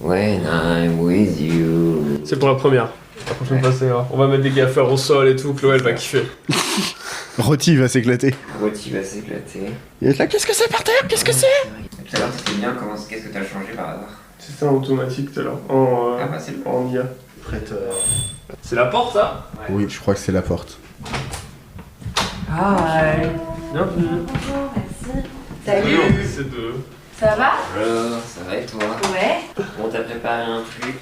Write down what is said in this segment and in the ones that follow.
When I'm with you. C'est pour la première. La prochaine fois, c'est on va mettre des gaffeurs au sol et tout, Chloé elle va kiffer. Rôti va s'éclater. Rôti va s'éclater. Il est là, qu'est-ce que c'est par terre? Qu'est-ce que c'est? Tout à l'heure, c'était bien, qu'est-ce que t'as changé par hasard? C'était en automatique tout à l'heure, en IA. Prête. C'est la porte, ça? Oui, je crois que c'est la porte. Hi. Bienvenue. Bonjour, merci. Salut. Salut. C'est deux. Ça va? Bonjour, ça va et toi? Ouais. On t'a préparé un truc,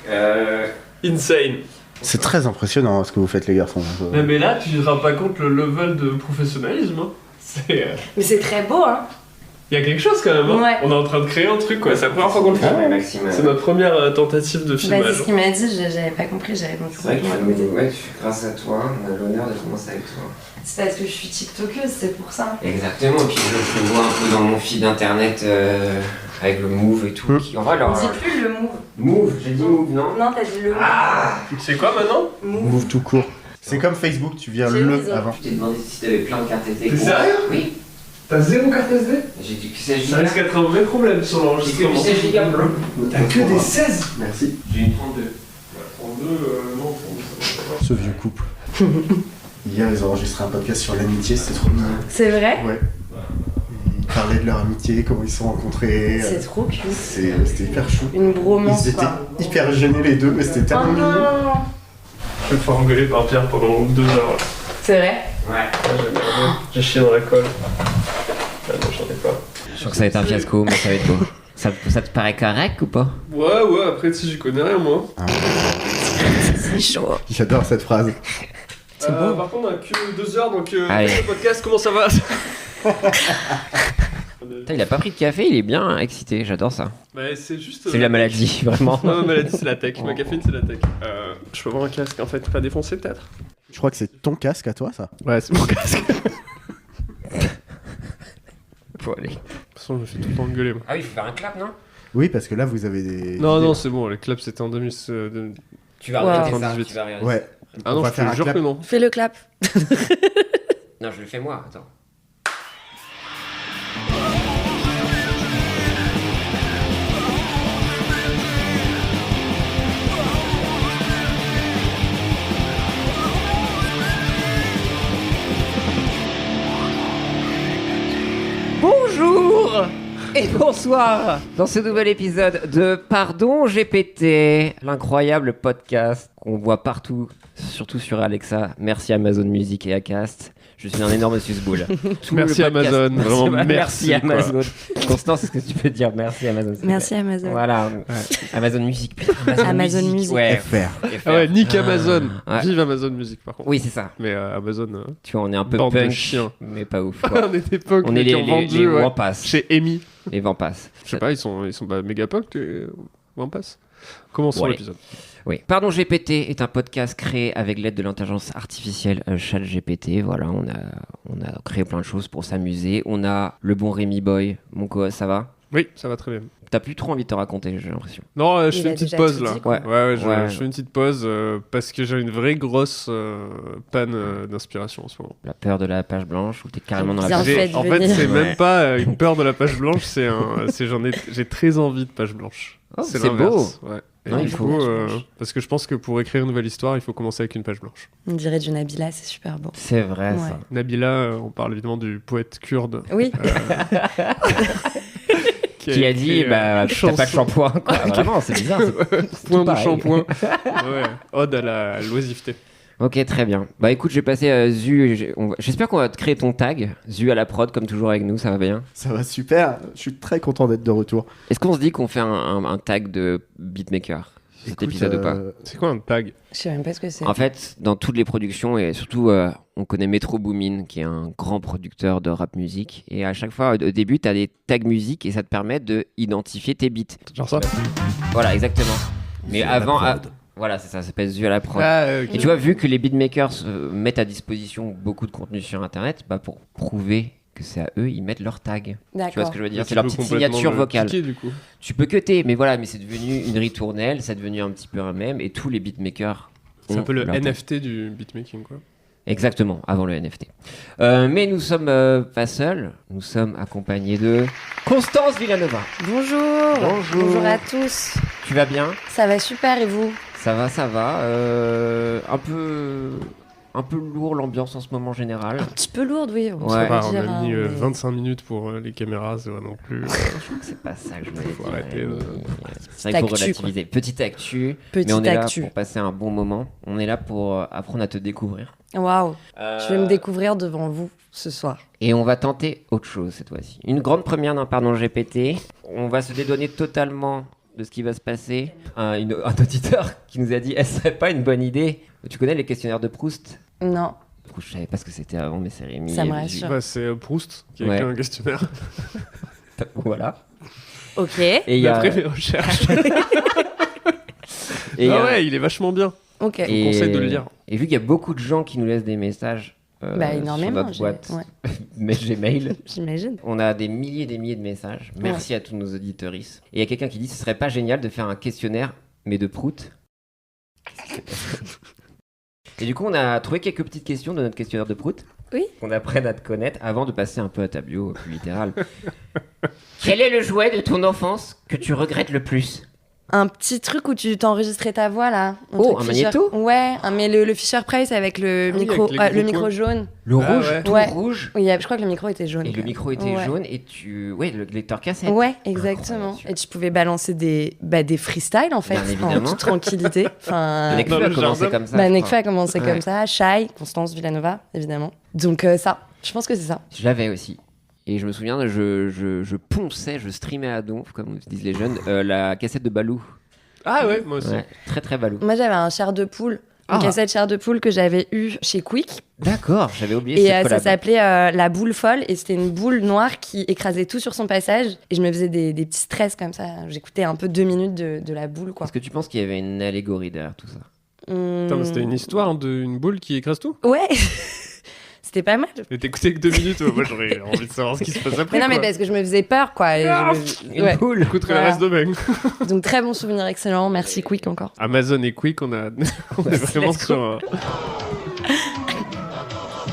Insane. C'est très impressionnant ce que vous faites, les garçons. Mais là, tu te rends pas compte le level de professionnalisme. Hein. C'est. Mais c'est très beau, hein? Il y a quelque chose quand même. Hein. Ouais. On est en train de créer un truc, quoi. C'est la première fois qu'on le fait. ouais, Maxime. C'est ma première tentative de Bah, filmage. c'est ce qu'il m'a dit, j'avais pas compris, j'avais compris. C'est vrai que grâce à toi, on a l'honneur de commencer avec toi. C'est parce que je suis TikTokeuse, c'est pour ça. Exactement, et puis je le vois un peu dans mon feed internet avec le move et tout. En vrai, On alors. dit plus le move. Move, j'ai dit move, non? Non, t'as dit le move. Ah! C'est quoi maintenant? Move tout court. C'est comme Facebook, tu viens J'ai le mis, avant. Je t'ai demandé si t'avais plein de cartes SD. T'es sérieux? Oui. T'as 0 carte SD? J'ai dit que 16 Ça gigas. risque d'être un vrai problème sur J'ai que l'enregistrement. du 16 gigas, bro. T'as que des 16? Merci. J'ai une 32. 32, non, 32, ça va pas. Ce vieux couple. Hier, ils ont enregistré un podcast sur l'amitié, c'était trop mignon. C'est vrai? Ouais. Ils parlaient de leur amitié, comment ils se sont rencontrés. C'est trop cute. C'était hyper chou. Une bromance, Ils étaient quoi. hyper gênés les deux, mais c'était Oh tellement mignon. non! Je vais me faire engueuler par Pierre pendant 2 heures. C'est vrai? Ouais. J'ai chié dans la colle. Ah non, j'en ai pas. Je sens que ça va être un fiasco, mais ça va être beau. Ça te paraît correct ou pas? Ouais, après, si j'y connais rien, moi. C'est chaud. J'adore cette phrase. Par contre, on a que 2 heures, donc Allez. le podcast, comment ça va? Putain, il a pas pris de café, il est bien excité, j'adore ça. Bah, c'est juste. C'est la maladie, vraiment. Non, ma maladie, c'est la tech. Ma caféine, c'est la tech. Je peux avoir un casque, en fait, pas défoncé, peut-être? Je crois que c'est ton casque à toi, ça. Ouais, c'est mon casque. Faut aller. De toute façon, je me fais tout le temps engueuler, moi. Ah oui, il faut faire un clap, non? Oui, parce que là, vous avez des... Non, c'est bon, le club, c'était en 2000. Tu vas Wow. arrêter ça, 98. tu vas réaliser. Ouais. Ah On non, va je faire te un jure clap. que non. Fais le clap. Non, je le fais moi, attends. Bonjour et bonsoir dans ce nouvel épisode de Pardon GPT, l'incroyable podcast qu'on voit partout, surtout sur Alexa. Merci Amazon Music et Acast. Je suis un énorme susboule. Tout Merci le podcast- Amazon, vraiment merci merci, quoi. Amazon. Constance, est-ce que tu peux dire merci Amazon s'il te Merci plaît? Amazon. Voilà, Amazon Music. Putain, Amazon Music. Ouais. FR. Ah ouais, nique Amazon. Ouais. Vive Amazon Music, par contre. Oui, c'est ça. Mais Amazon, Tu vois, on est un peu Bande de punk, chiens. mais pas ouf. Quoi. on est époque, On est qui ont vendu ouais, vents passent. chez Amy. Les vents passent. Je sais pas, ils sont méga punk, les Wampas. Commençons Ouais. l'épisode. Oui. Pardon GPT est un podcast créé avec l'aide de l'intelligence artificielle ChatGPT. Voilà, on a créé plein de choses pour s'amuser. On a le bon Rémi Boy. Mon co-host, ça va? Oui, ça va très bien. T'as plus trop envie de te raconter, j'ai l'impression. Non, je Il fais a une petite déjà pause tout là. dit, quoi. Ouais. Je fais une petite pause parce que j'ai une vraie grosse panne d'inspiration en ce moment. La peur de la page blanche ou t'es carrément dans la Bien page fait. blanche? En fait, venir. c'est Ouais. même pas une peur de la page blanche, j'ai très envie de page blanche. Oh, c'est l'inverse, ouais. Et Non, du il faut. coup, parce que je pense que pour écrire une nouvelle histoire, il faut commencer avec une page blanche. On dirait du Nabila, c'est super beau. C'est vrai, Ouais. ça. Nabila, on parle évidemment du poète kurde Oui. Qui a dit, écrit, t'as pas de shampoing, quoi. Vraiment, c'est bizarre. c'est point tout de pareil. shampoing. Ouais, ode à la l'oisiveté. Ok, très bien. Bah écoute, je vais passer Zu. J'espère qu'on va te créer ton tag. Zu à la prod, comme toujours avec nous, ça va bien. Ça va super. Je suis très content d'être de retour. Est-ce qu'on se dit qu'on fait un tag de beatmaker cet Écoute, épisode ou pas? C'est quoi un tag? Je sais même pas ce que c'est. En fait, dans toutes les productions, et surtout, on connaît Metro Boomin, qui est un grand producteur de rap musique. Et à chaque fois, au début, tu as des tags musique et ça te permet de identifier tes beats. Genre ça? Voilà, exactement. Mais Zu à la avant, prod. voilà, c'est ça s'appelle Zu à la prod. Ah, ok. Et tu vois, vu que les beatmakers mettent à disposition beaucoup de contenu sur Internet, bah pour prouver que c'est à eux, ils mettent leur tag. Tu vois D'accord. ce que je veux dire? Tu C'est leur peux petite complètement signature le vocale. piquer, du coup. Tu peux cutter, mais voilà, mais c'est devenu une ritournelle, c'est devenu un petit peu un mème, et tous les beatmakers. C'est un ont peu le leur tag. NFT du beatmaking, quoi. Exactement, avant le NFT. Mais nous sommes pas seuls, nous sommes accompagnés de Constance Villanova. Bonjour. Bonjour. Bonjour à tous. Tu vas bien? Ça va super et vous? Ça va, ça va. Un peu lourd l'ambiance en ce moment général. Un petit peu lourde, oui. Ouais. Ça va, on dire, a mis mais- 25 minutes pour les caméras, c'est vrai non plus. Je crois que c'est pas ça que je voulais Faut dire. arrêter, C'est vrai qu'il faut actu, relativiser. Petite actu. Petite mais on est là actu. pour passer un bon moment. On est là pour apprendre à te découvrir. Waouh. Je vais me découvrir devant vous ce soir. Et on va tenter autre chose cette fois-ci. Une grande première d'un Pardon GPT. On va se dédouaner totalement de ce qui va se passer. Un auditeur qui nous a dit: est-ce serait pas une bonne idée? Tu connais les questionnaires de Proust? Non. Proust, je savais pas ce que c'était avant, mais c'est Rémi. Ça me et rassure. Bah, c'est Proust qui a Ouais. écrit un questionnaire. Voilà. Ok. Et il y Il a. a pris mes recherches. et il y a- Ouais, il est vachement bien. Ok. et- conseille de le lire. Et vu qu'il y a beaucoup de gens qui nous laissent des messages Bah, sur énormément. notre boîte Ouais, mais Gmail, j'imagine. on a des milliers et des milliers de messages. Merci à tous nos auditeuristes. Et il y a quelqu'un qui dit: ce serait pas génial de faire un questionnaire, mais de prout. Et du coup, on a trouvé quelques petites questions de notre questionnaire de prout. Oui. Qu'on apprenne à te connaître avant de passer un peu à ta bio plus littérale. Quel est le jouet de ton enfance que tu regrettes le plus? Un petit truc où tu t'enregistrais ta voix là. Oh, truc un Fisher- magnéto? Ouais, mais le Fisher Price avec le Ah oui, micro, avec les le gros micro points. jaune. Le Ah rouge, ouais. tout Ouais. rouge. Oui, je crois que le micro était jaune. Et le micro était Ouais. jaune et tu... Ouais, le lecteur cassette. Ouais, exactement. Incroyable. Et tu pouvais balancer des freestyles en fait, Bien en évidemment. toute tranquillité. Enfin, Nekfeu Dans a le commencé jardin. comme ça. bah, je Nekfeu crois. a commencé Ouais. comme ça, Shai, Constance Villanova, évidemment. Donc ça, je pense que c'est ça. Je l'avais aussi. Et je me souviens, je ponçais, je streamais à donf, comme disent les jeunes, la cassette de Balou. Ah ouais, moi aussi. Ouais, très très Balou. Moi j'avais un chair de poule, Ah. une cassette chair de poule que j'avais eue chez Quick. D'accord, j'avais oublié Et cette ça collab. s'appelait la boule folle. Et c'était une boule noire qui écrasait tout sur son passage. Et je me faisais des petits stress comme ça. J'écoutais un peu 2 minutes de la boule, quoi. Est-ce que tu penses qu'il y avait une allégorie derrière tout ça? Putain, mais c'était une histoire d'une boule qui écrase tout. Ouais. C'était pas mal. Et t'écoutais que 2 minutes, moi j'aurais envie de savoir ce qui se passe après. Mais non, mais quoi. parce que je me faisais peur, quoi. Et Une ouais. boule. J'écouterai Voilà. le reste demain. Donc très bon souvenir, excellent. Merci Quick encore. Amazon et Quick, on est vraiment let's sur un...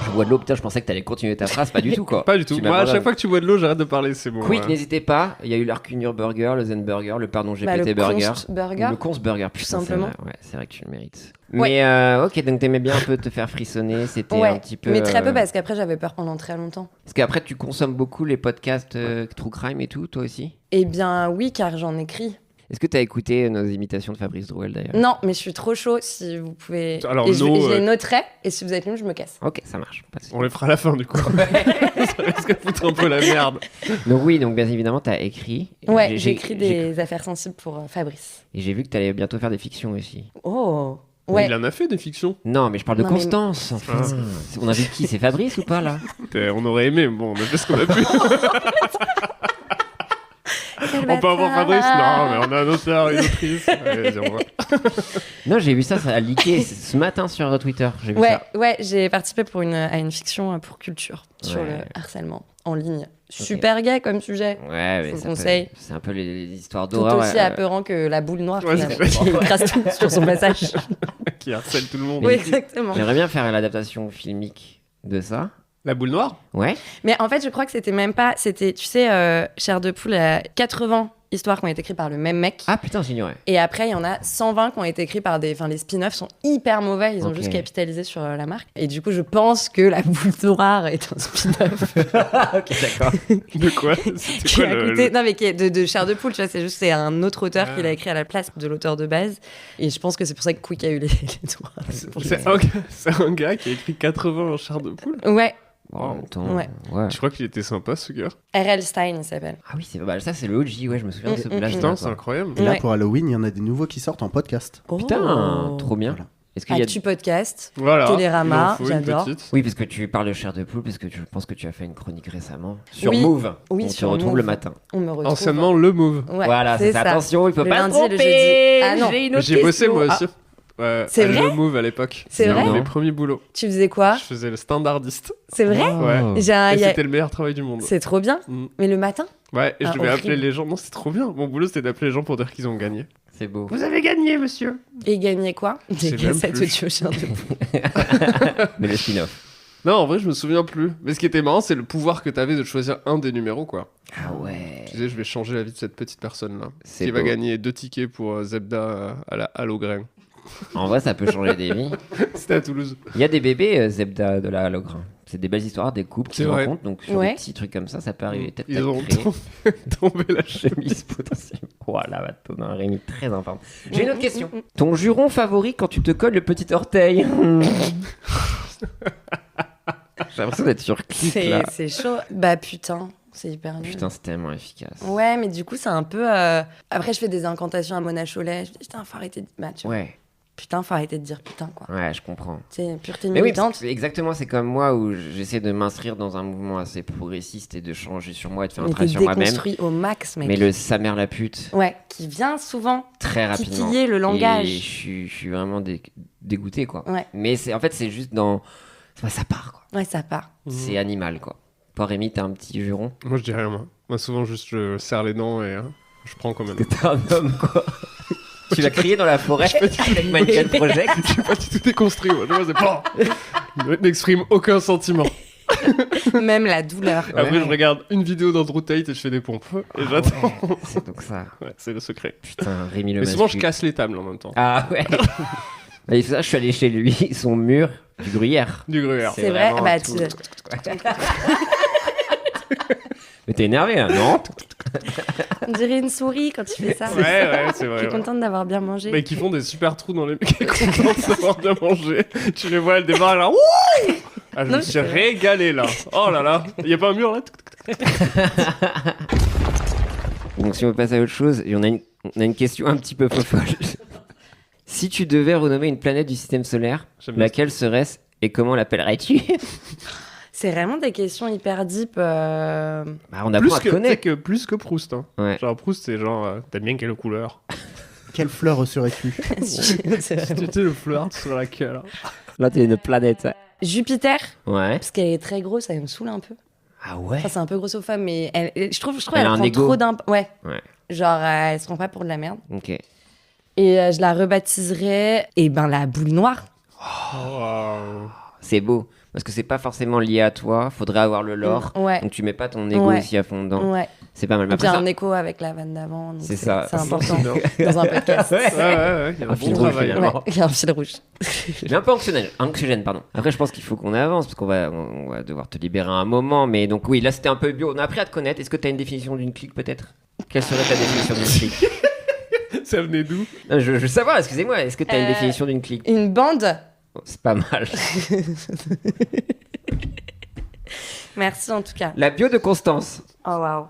Je bois de l'eau, putain, je pensais que t'allais continuer ta phrase, pas du tout quoi. Pas du tout. Tu Moi, à m'abandonnes. chaque fois que tu bois de l'eau, j'arrête de parler, c'est bon. Quick, ouais. n'hésitez pas, il y a eu l'Arcunior Burger, le Zen Burger, le Pardon GPT Bah, le Burger. Const Burger. Le Const Burger, putain, c'est simplement. vrai, ouais, c'est vrai que tu le mérites. Ouais. Mais ok, donc t'aimais bien un peu te faire frissonner, c'était Ouais, un petit peu... mais très peu parce qu'après j'avais peur pendant très longtemps. Parce qu'après tu consommes beaucoup les podcasts True Crime et tout, toi aussi? Eh bien oui, car j'en écris. Est-ce que t'as écouté nos imitations de Fabrice Drouel d'ailleurs? Non, mais je suis trop chaud si vous pouvez. Alors, et je no, les noterai. Et si vous êtes nul, je me casse. Ok, ça marche. Pas de souci. On les fera à la fin du coup. Ça risque de foutre un peu la merde. Donc oui, donc bien évidemment t'as écrit. Ouais, j'ai écrit des affaires sensibles pour Fabrice. Et j'ai vu que t'allais bientôt faire des fictions aussi. Oh. Mais Ouais. il en a fait des fictions. Non, mais je parle de Non, mais- Constance. Enfin. Ah. On invite qui? C'est Fabrice ou pas là? On aurait aimé, bon, on a fait ce qu'on a pu. Quel On peut avoir bâtard. Fabrice. Non, mais on a un auteur, une autrice. Allez, vas-y, on va. Non, j'ai vu ça, ça a leaké ce matin sur Twitter. J'ai vu ça. Ouais, j'ai participé à une fiction pour Culture sur Ouais. le harcèlement en ligne. Super gay comme sujet. Ouais, mais Je vous ça conseille. c'est un peu les histoires Tout d'horreur. aussi apeurant que la boule noire Ouais, finalement, c'est qui écrase tout sur son passage. Qui harcèle tout le monde. Oui, exactement. J'aimerais bien faire l'adaptation filmique de ça. La boule noire. Ouais. Mais en fait, je crois que c'était même pas. C'était, tu sais, Chair de poule, il y a 80 histoires qui ont été écrites par le même mec. Ah putain, j'ignorais. Et après, il y en a 120 qui ont été écrits par des. Enfin, les spin-offs sont hyper mauvais. Ils ont Ok. juste capitalisé sur la marque. Et du coup, je pense que La Boule noire est un spin-off Ok, d'accord. De quoi C'était qui quoi a le. coûté. Non, mais qui est de Chair de poule, tu vois. C'est un autre auteur Ah. qui l'a écrit à la place de l'auteur de base. Et je pense que c'est pour ça que Quick a eu les droits. C'est un gars qui a écrit 80 en chair de poule. Ouais, En même temps, Ouais. ouais. Je crois qu'il était sympa ce gars. R.L. Stein, il s'appelle. Ah oui, bah, ça c'est le OG, ouais, je me souviens de ce Mm, mm, blast. Putain, c'est incroyable. Et là, Ouais. pour Halloween, il y en a des nouveaux qui sortent en podcast. Putain, Oh. trop bien. Voilà. Est-ce qu'il y a... Actu Podcast. Voilà. Télérama, il en faut une j'adore. petite. Oui, parce que tu parles de chair de poule, parce que je pense que tu as fait une chronique récemment sur Oui. Move. Oui, On sur te retrouve Move. le matin. On me retrouve. Anciennement, le move. Ouais, Voilà, c'est ça. ça. Attention, il faut Le pas lundi se et le tromper. jeudi. Ah non. J'ai une autre J'ai bossé question. moi Ah. aussi. Ouais, C'est à vrai Le Move à l'époque. C'est C'était vrai un de mes Non. premiers boulots. Tu faisais quoi Je faisais le standardiste. C'est vrai Oh. Ouais. J'ai un- Et il y a- c'était le meilleur travail du monde. C'est trop bien. Mm. Mais le matin Ouais, et je Ah, devais horrible. appeler les gens. Non, c'est trop bien. Mon boulot, c'était d'appeler les gens pour dire qu'ils ont gagné. C'est beau. Vous avez gagné, monsieur. Et gagner quoi Des sais même cassettes plus. audio Chair de poule. Mais le spin-off. Non, en vrai, je me souviens plus. Mais ce qui était marrant, c'est le pouvoir que t'avais de choisir un des numéros, quoi. Ah ouais. Tu disais, je vais changer la vie de cette petite personne-là. C'est Qui va beau. gagner 2 tickets pour Zebda à la Halograin. En vrai, ça peut changer des vies. C'était à Toulouse. Il y a des bébés Zebda de la Halograin. C'est des belles histoires, des couples qui C'est se vrai. rencontrent. Donc sur Ouais. des petits trucs comme ça peut arriver. Peut-être Ils ont créer tombé la chaîne. chemise potentiellement. Voilà, va te donner un Rémi très informe. J'ai une autre question. Ton juron favori quand tu te colles le petit orteil J'ai l'impression d'être sur clic là. C'est chaud. Bah putain, c'est hyper nul. Putain, c'est tellement efficace. Ouais, mais du coup, c'est un peu. Après, je fais des incantations à Mona Cholet. Je dis, putain, faut arrêter de. Bah, tu vois. Ouais, Putain, faut arrêter de dire putain, quoi. ouais, je comprends. C'est pureté Mais oui, parce militante. que exactement, c'est comme moi où j'essaie de m'inscrire dans un mouvement assez progressiste et de changer sur moi et de faire un Mais travail t'es sur moi-même. déconstruit au max, mec. Mais le sa mère la pute, Ouais, qui vient souvent très rapidement. titiller le langage. Et je suis vraiment dégoûté, quoi. Ouais. Mais en fait, c'est juste dans. Ça part, quoi. Ouais, ça part. C'est animal, quoi. Toi, Rémi, t'as un petit juron Moi, je dis rien, moi. Moi, souvent, juste, je serre les dents et je prends comme un. T'es un homme, quoi. Tu vas crier dans la forêt avec Michael Project. Je suis pas du tout déconstruit, moi. Je vois, c'est pas. Je n'exprime aucun sentiment. Même la douleur. Après, je regarde une vidéo d'Andrew Tate et je fais des pompes. Et j'attends. C'est donc ça. Ouais, c'est le secret. Putain, Rémi le Mais souvent, je masculin. casse les tables en même temps. Ah ouais. Et ça, je suis allé chez lui, son mur du gruyère. Du gruyère. C'est vrai. vraiment Bah, tout. Mais t'es énervé là, non? on dirait une souris quand tu fais ça. Ouais, c'est Je vrai. suis ouais. contente d'avoir bien mangé. Mais qui font des super trous dans les mecs qui sont contents de savoir bien manger. Tu les vois, elles démarrent là. Wouh ah, je Non, me suis c'est vrai. régalé là. Oh là là. Y a pas un mur là? Donc si on passe à autre chose, et on a une question un petit peu folle. Si tu devais renommer une planète du système solaire, J'aime bien laquelle serait-ce et comment l'appellerais-tu? C'est vraiment des questions hyper deep. Bah, on apprend Plus à te que, connaître. plus que Proust. Hein. Ouais. Genre Proust, c'est genre, t'aimes bien quelle couleur? Quelle fleur serais-tu? C'est vraiment- C'était le flirt sur la queue là. Là, t'es une planète. Jupiter, Ouais. parce qu'elle est très grosse, elle me saule un peu. Ah ouais. Enfin, c'est un peu grossophobe, mais je trouve Elle elle a un prend ego. trop d'impact. Ouais. Ouais. Genre, elle se prend pas pour de la merde. Ok. Et je la rebaptiserais, la boule noire. Wow. C'est beau. Parce que c'est pas forcément lié à toi. Faudrait avoir le lore. Ouais. Donc tu mets pas ton ego Ouais. aussi à fond dedans. Ouais. C'est pas mal. Mais Et puis après, un écho avec la vanne d'avant. donc c'est ça. C'est important Ouais, dans un podcast. Ouais. ouais, il y a Un un fil bon rouge, travail. finalement. Ouais, il y a un fil rouge. Mais un peu anxiogène, pardon. Après, je pense qu'il faut qu'on avance parce on va devoir te libérer un moment. Mais donc, oui, là, c'était un peu bio. On a appris à te connaître. Est-ce que tu as une définition d'une clique, peut-être? Quelle serait ta définition d'une clique? Ça venait d'où? Je veux savoir, excusez-moi. Est-ce que tu as une Euh, définition d'une clique? Une bande. Oh, c'est pas mal. Merci en tout cas. La bio de Constance. Oh waouh.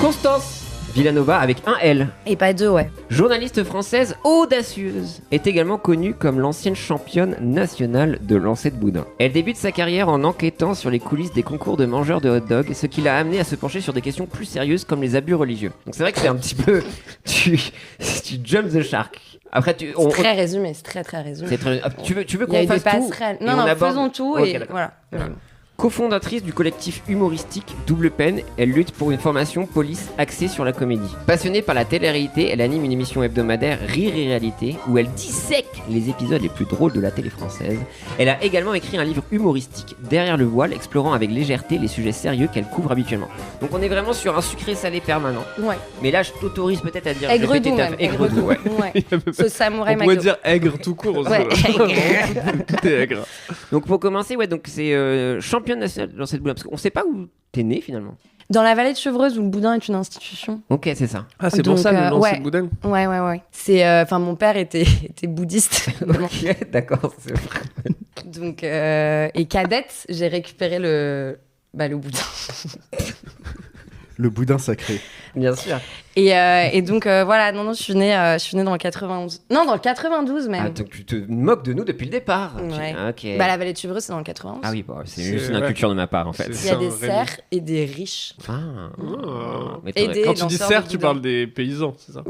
Constance Villanova avec un L. Et pas deux, ouais. Journaliste française audacieuse, est également connue comme l'ancienne championne nationale de lancer de boudin. Elle débute sa carrière en enquêtant sur les coulisses des concours de mangeurs de hot dog, ce qui l'a amené à se pencher sur des questions plus sérieuses comme les abus religieux. Donc c'est vrai que c'est un petit peu... tu jump the shark. Après, C'est très résumé, c'est très très résumé. c'est très- ah, tu veux Il y a qu'on eu des fasse tout passerelles. et Non, on non, aborde- faisons tout Ok, et d'accord. voilà. Voilà. Cofondatrice du collectif humoristique Double Peine, elle lutte pour une formation police axée sur la comédie. Passionnée par la télé-réalité, elle anime une émission hebdomadaire Rire et Réalité où elle dissèque les épisodes les plus drôles de la télé française. Elle a également écrit un livre humoristique Derrière le voile, explorant avec légèreté les sujets sérieux qu'elle couvre habituellement. Donc on est vraiment sur un sucré salé permanent. Ouais. Mais là je t'autorise peut-être à dire Aigre répéter doux ta- même. Aigre doux, ouais. Ouais. Ce samouraï On pourrait McDo. dire aigre tout court aussi. Ouais, là. Tout est aigre. Donc pour commencer, ouais, donc c'est championne nationale dans cette boule parce qu'on sait pas où t'es né finalement. Dans la vallée de Chevreuse où le boudin est une institution. Ok, c'est ça. Ah, c'est Donc, pour ça le lancer ouais. de boudin. Ouais. C'est, mon père était bouddhiste. Ok, d'accord, c'est vrai. Donc, et cadette, j'ai récupéré le boudin. Le boudin sacré. Bien sûr. Et donc, voilà, non, je suis née dans le 91. Non, dans le 92 même. Ah, donc tu te moques de nous depuis le départ. Ouais. Ah, ok. La vallée de Chevreuse, c'est dans le 91. Ah oui, bon, c'est C'est- juste une ouais. inculture de ma part en fait. C'est- Il y a des Rémi. serfs et des riches. Ah. Oh. Mais Et t'aurais- des- Quand tu dis lanceurs serre, de tu boudin. parles des paysans, c'est ça?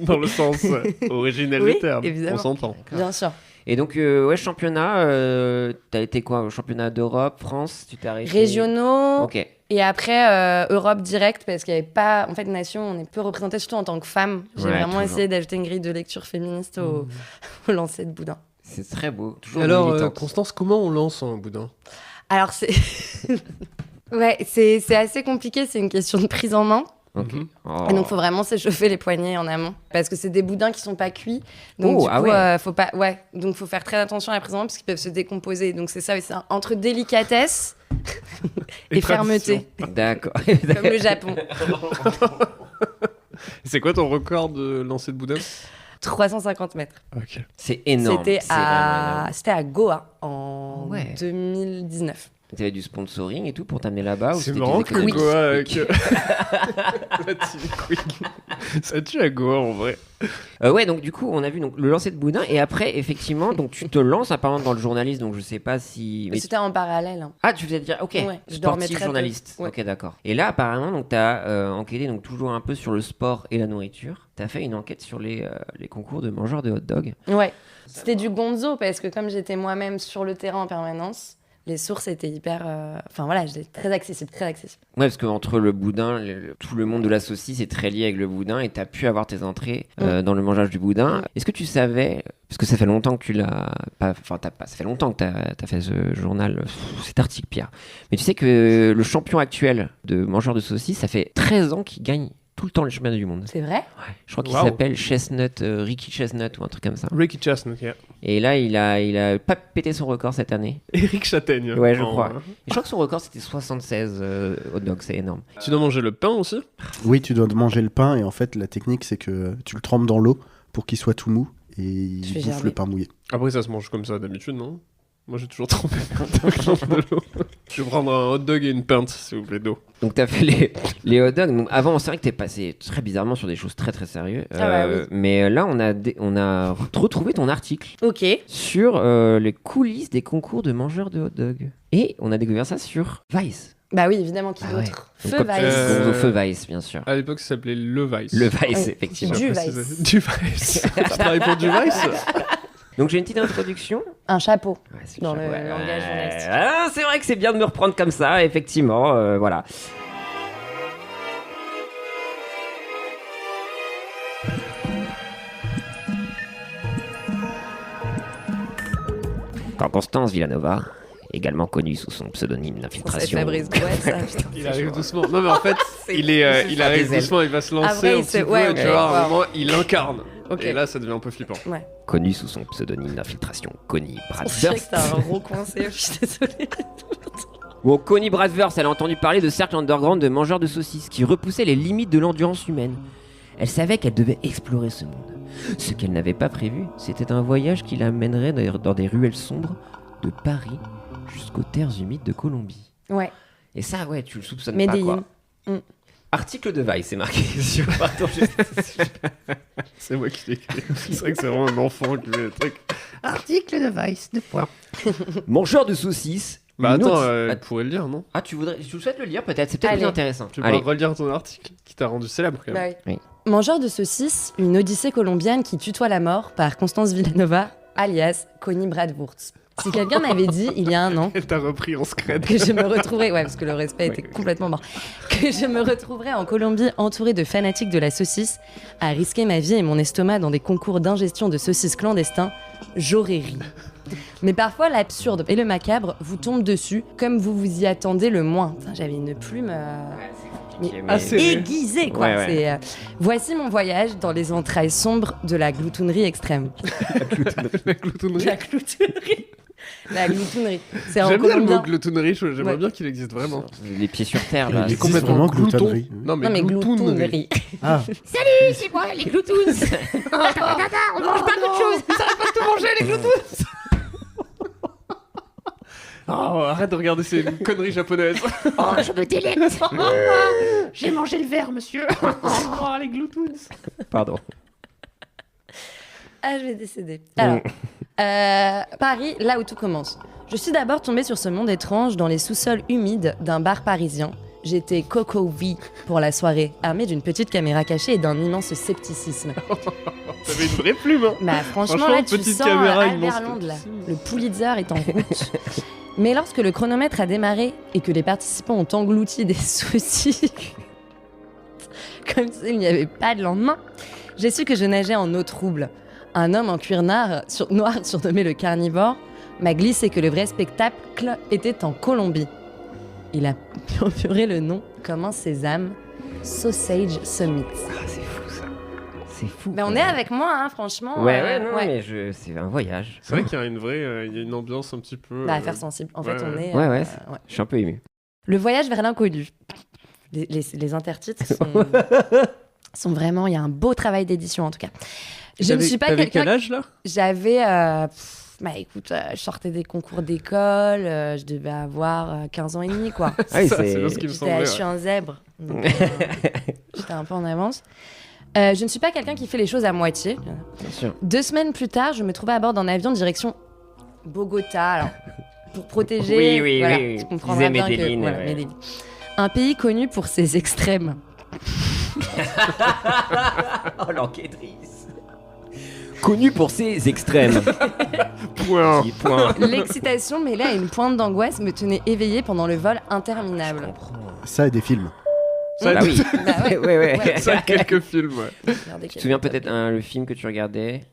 Dans le sens originel Oui, du terme. évidemment. On s'entend. Bien sûr. Et donc, ouais, championnat, t'as été quoi? Championnat d'Europe, France, tu t'es arrêté? Régionaux. Ok. Et après, Europe direct, parce qu'il n'y avait pas. En fait, Nation, on est peu représenté, surtout en tant que femme. J'ai Ouais, vraiment toujours. essayé d'ajouter une grille de lecture féministe au lancer de boudin. C'est très beau. Toujours Alors, militante. Constance, comment on lance un boudin? Alors, c'est assez compliqué, c'est une question de prise en main. Ok. Mhm. Oh. Et donc, faut vraiment s'échauffer les poignets en amont. Parce que c'est des boudins qui sont pas cuits. Donc, Oh, du ah coup, ouais. faut pas. Ouais. Donc, faut faire très attention à la prise en main parce qu'ils peuvent se décomposer. Donc, c'est ça, oui, c'est entre délicatesse et fermeté. D'accord. Comme le Japon. C'est quoi ton record de lancer de boudin? 350 mètres. Ok. C'est énorme. C'était C'est vraiment énorme. C'était à Goa en Ouais. 2019. T'avais du sponsoring et tout pour t'amener là-bas ou C'est c'était marrant des que économies Goa avec Quick. la team Quick. Ça tue à Goa en vrai. Ouais, donc du coup, on a vu donc, le lancer de boudin et après, effectivement, donc tu te lances apparemment dans le journalisme, donc je sais pas si. Mais c'était en parallèle. Hein. Ah, tu faisais dire, ok, Ouais, je dormais sportif, très peu. journaliste. Ouais. Ok, d'accord. Et là, apparemment, donc t'as enquêté donc toujours un peu sur le sport et la nourriture. T'as fait une enquête sur les concours de mangeurs de hot dog. Ouais. C'était du gonzo parce que comme j'étais moi-même sur le terrain en permanence, les sources étaient hyper. Enfin voilà, j'étais très accessible, très accessible. Ouais, parce qu'entre le boudin, tout le monde de la saucisse est très lié avec le boudin et t'as pu avoir tes entrées dans le mangeage du boudin. Est-ce que tu savais, parce que ça fait longtemps que tu l'as pas, enfin ça fait longtemps que t'as fait ce journal, cet article, Pierre. Mais tu sais que le champion actuel de mangeur de saucisses, ça fait 13 ans qu'il gagne tout le temps les championnats du monde. C'est vrai? Ouais. Je crois qu'il Wow. s'appelle Chestnut, Ricky Chestnut ou un truc comme ça. Ricky Chestnut, yeah. Et là, il a pas pété son record cette année. Eric Châtaigne. Ouais, je En- crois. Et je crois que son record c'était 76 hot dogs, c'est énorme. Tu dois manger le pain aussi? Oui, tu dois manger le pain et en fait, la technique, c'est que tu le trempes dans l'eau pour qu'il soit tout mou et il Je fais bouffe gerber. le pain mouillé. Après, ça se mange comme ça d'habitude, non? Moi, j'ai toujours trempé dans de l'eau. Je vais prendre un hot dog et une pinte, s'il vous plaît, d'eau. Donc t'as fait les hot dogs. Donc avant, c'est vrai que t'es passé très bizarrement sur des choses très très sérieuses. Ah bah oui. Mais là, on a retrouvé ton article Ok. sur les coulisses des concours de mangeurs de hot dogs. Et on a découvert ça sur Vice. Bah oui, évidemment, qui Ah ouais. d'autre? Donc, Feu comme tu dis, Vice. Gonzo Feu Vice, bien sûr. À l'époque, ça s'appelait Le Vice. Le Vice, Ouais. effectivement. Du Précisé. Vice. Du Vice. Tu travailles pour du Vice? Donc j'ai une petite introduction. Un chapeau. Ouais, c'est Dans clair, le ouais. langage journalistique. Ah, c'est vrai que c'est bien de me reprendre comme ça, effectivement. Voilà. Quand Constance Villanova, également connue sous son pseudonyme C'est d'infiltration. Fabrice Gouet, ça. putain. Il arrive doucement. Non, mais en fait, C'est- il est, c'est il ça, arrive des ailes. doucement, il va se lancer Après, un il petit se- peu, ouais, et tu ok, vois, à un wow. moment, il incarne. Ok. Et là, ça devient un peu flippant. Ouais. Connue sous son pseudonyme d'infiltration Connie Je sais que Bradverst. t'as un gros coincé, je suis désolée. Bon, Connie Bradverst, elle a entendu parler de cercles underground de mangeurs de saucisses qui repoussaient les limites de l'endurance humaine. Elle savait qu'elle devait explorer ce monde. Ce qu'elle n'avait pas prévu, c'était un voyage qui l'amènerait dans des ruelles sombres de Paris jusqu'aux terres humides de Colombie. Ouais. Et ça, ouais, tu le soupçonnes Medellin. pas, quoi. Article de Vice, c'est marqué sur... Pardon, C'est moi qui l'ai écrit. C'est vrai que c'est vraiment un enfant qui met le truc. Article de Vice, 2 points. Mangeur de saucisses. Bah une attends, autre- tu pourrais le lire, non? Ah, tu souhaites le lire peut-être, c'est peut-être Allez. plus intéressant. Tu Allez. pourras relire ton article qui t'a rendu célèbre quand même. Bah oui. Oui. Mangeur de saucisses, une odyssée colombienne qui tutoie la mort par Constance Villanova, alias Connie Bradverst. Si quelqu'un m'avait dit il y a un an Elle t'a repris en scred. que je me retrouverais, ouais, parce que le respect était complètement mort, que je me retrouverais en Colombie entourée de fanatiques de la saucisse, à risquer ma vie et mon estomac dans des concours d'ingestion de saucisses clandestins, j'aurais ri. Mais parfois, l'absurde et le macabre vous tombent dessus comme vous vous y attendez le moins. Putain, j'avais une plume aiguisée, quoi. Ouais, ouais. C'est, voici mon voyage dans les entrailles sombres de la gloutonnerie extrême. La gloutonnerie. La gloutonnerie. La gloutonnerie. C'est en J'aime bien le mot colombien. gloutonnerie, j'aimerais Ouais. bien qu'il existe vraiment. Les pieds sur terre, là. Il est existe complètement vraiment glouton. gloutonnerie. Non mais, Non mais gloutonnerie. gloutonnerie. Ah, Salut, c'est moi, les gloutons. On mange pas d'autre chose. Ça va pas tout manger, les gloutons. Oh, arrête de regarder ces conneries japonaises. Oh, je me délecte. J'ai mangé le verre, monsieur. Oh, les gloutons. Pardon. Ah, je vais décéder. Alors, Paris, là où tout commence. Je suis d'abord tombée sur ce monde étrange dans les sous-sols humides d'un bar parisien. J'étais Coco V pour la soirée, armée d'une petite caméra cachée et d'un immense scepticisme. T'avais une vraie plume, hein. Bah franchement, Franchement, là, tu petite sens caméra, Albert immense Londres, là. scepticisme. Le Pulitzer est en route. Mais lorsque le chronomètre a démarré et que les participants ont englouti des saucisses, comme s'il n'y avait pas de lendemain, j'ai su que je nageais en eau trouble. Un homme en cuir noir surnommé le carnivore m'a glissé que le vrai spectacle était en Colombie. Il a murmuré le nom comme un sésame, Sausage Summit. Ah, c'est fou ça. C'est fou. Mais on est avec moi, hein, franchement. Ouais, non, ouais. mais c'est un voyage. C'est vrai qu'il y a une vraie, il y a une ambiance un petit peu. Bah, affaire sensible. En fait, ouais, on ouais. est. Ouais. Je suis un peu ému. Le voyage vers l'inconnu. Les intertitres sont vraiment. Il y a un beau travail d'édition en tout cas. Je ne suis pas T'avais quelqu'un. quel âge là? J'avais. Bah écoute, je sortais des concours d'école, je devais avoir 15 ans et demi, quoi. Ah oui, Ça, c'est- c'est bien ce qui me semblait. Je suis un zèbre. Donc, j'étais un peu en avance. Je ne suis pas quelqu'un qui fait les choses à moitié. Bien sûr. 2 semaines plus tard, je me trouvais à bord d'un avion direction Bogota. Alors, pour protéger. Oui, voilà, oui. tu comprendras Disait bien que. Medellín, Voilà, ouais. Medellín. Un pays connu pour ses extrêmes. Oh, l'enquêtrice. Connu pour ses extrêmes. Point. Petit point. L'excitation mêlée à une pointe d'angoisse me tenait éveillée pendant le vol interminable. Ça et des films. Ça, Bah oui. Bah ouais. Ouais. Ça, quelques films, ouais. Regardez Tu te souviens peut-être le film que tu regardais?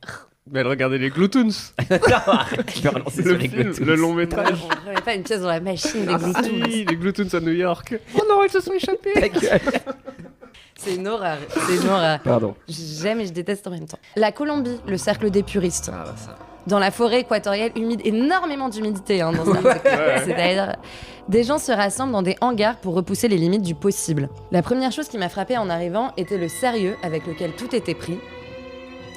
Mais elle regardait les Glootoons. Non, arrête, tu peux relancer sur Le les film, Glootoons. le long On métrage. ne remet pas une pièce dans la machine des Ah Glootoons. si, les Glootoons à New York. Oh non, elles se sont échappées. Ta gueule. C'est une horreur. C'est une horreur. Pardon. J'aime et je déteste en même temps. La Colombie, le cercle des puristes. Ah, bah ça. Dans la forêt équatoriale humide, énormément d'humidité dans ce Ouais. C'est-à-dire, des gens se rassemblent dans des hangars pour repousser les limites du possible. La première chose qui m'a frappée en arrivant était le sérieux avec lequel tout était pris.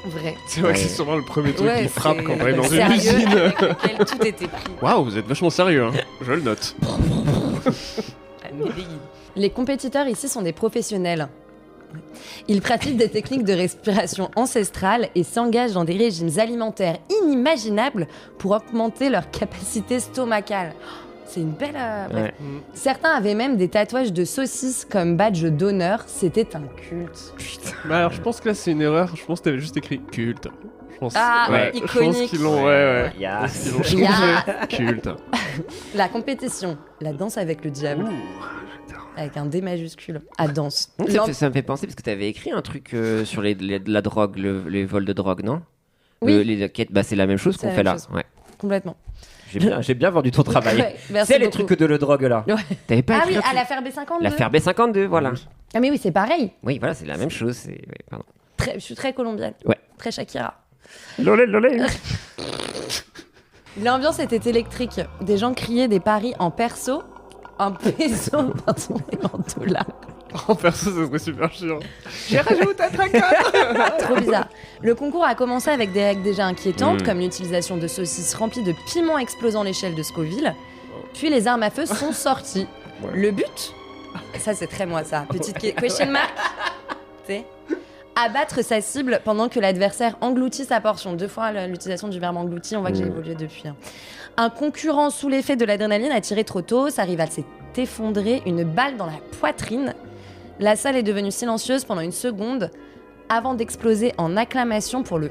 Vrai. C'est vrai que Ouais. c'est sûrement le premier truc Ouais, qui frappe c'est quand on est le dans une sérieux usine. avec lequel tout était pris. Waouh, vous êtes vachement sérieux, hein. Je le note. À Medellín. Les compétiteurs ici sont des professionnels. Ils pratiquent des techniques de respiration ancestrales et s'engagent dans des régimes alimentaires inimaginables pour augmenter leur capacité stomacale. C'est une belle... bref. Ouais. Certains avaient même des tatouages de saucisses comme badge d'honneur. C'était un culte. Bah alors, je pense que là, c'est une erreur. Je pense que t'avais juste écrit culte. Je pense, Ah, ouais. Je pense iconique. qu'ils l'ont, ouais. Je Yes. pense qu'ils l'ont changé. Yes. Culte. La compétition, la danse avec le diable, avec un D majuscule, à danse. Ça me fait penser parce que tu avais écrit un truc sur la drogue, les vols de drogue, non? Oui. Les quêtes, bah, c'est la même chose C'est qu'on la fait même là. chose. Ouais. Complètement. J'ai bien vendu ton travail. Ouais, merci C'est les beaucoup. trucs de le drogue là. Ouais. T'avais pas Ah écrit oui, un à truc l'affaire B52. L'affaire B52, voilà. Ah mais oui, c'est pareil. Oui, voilà, c'est la même chose. Pardon. Je suis très colombienne. Ouais. Très Shakira. Lolé. L'ambiance était électrique. Des gens criaient des paris en perso, en peso, pardon, et en dollars. En perso, ça serait super chiant. J'ai rajouté un tracker. Trop bizarre. Le concours a commencé avec des règles déjà inquiétantes, Mm. comme l'utilisation de saucisses remplies de piments explosant l'échelle de Scoville. Puis les armes à feu sont sorties. Ouais. Le but, ça c'est très moi ça, petite question mark, tu sais, abattre sa cible pendant que l'adversaire engloutit sa portion. 2 fois l'utilisation du verbe englouti, on voit que j'ai Mm. évolué depuis. Hein. Un concurrent sous l'effet de l'adrénaline a tiré trop tôt, sa rivale s'est effondrée, une balle dans la poitrine. La salle est devenue silencieuse pendant une seconde avant d'exploser en acclamation pour le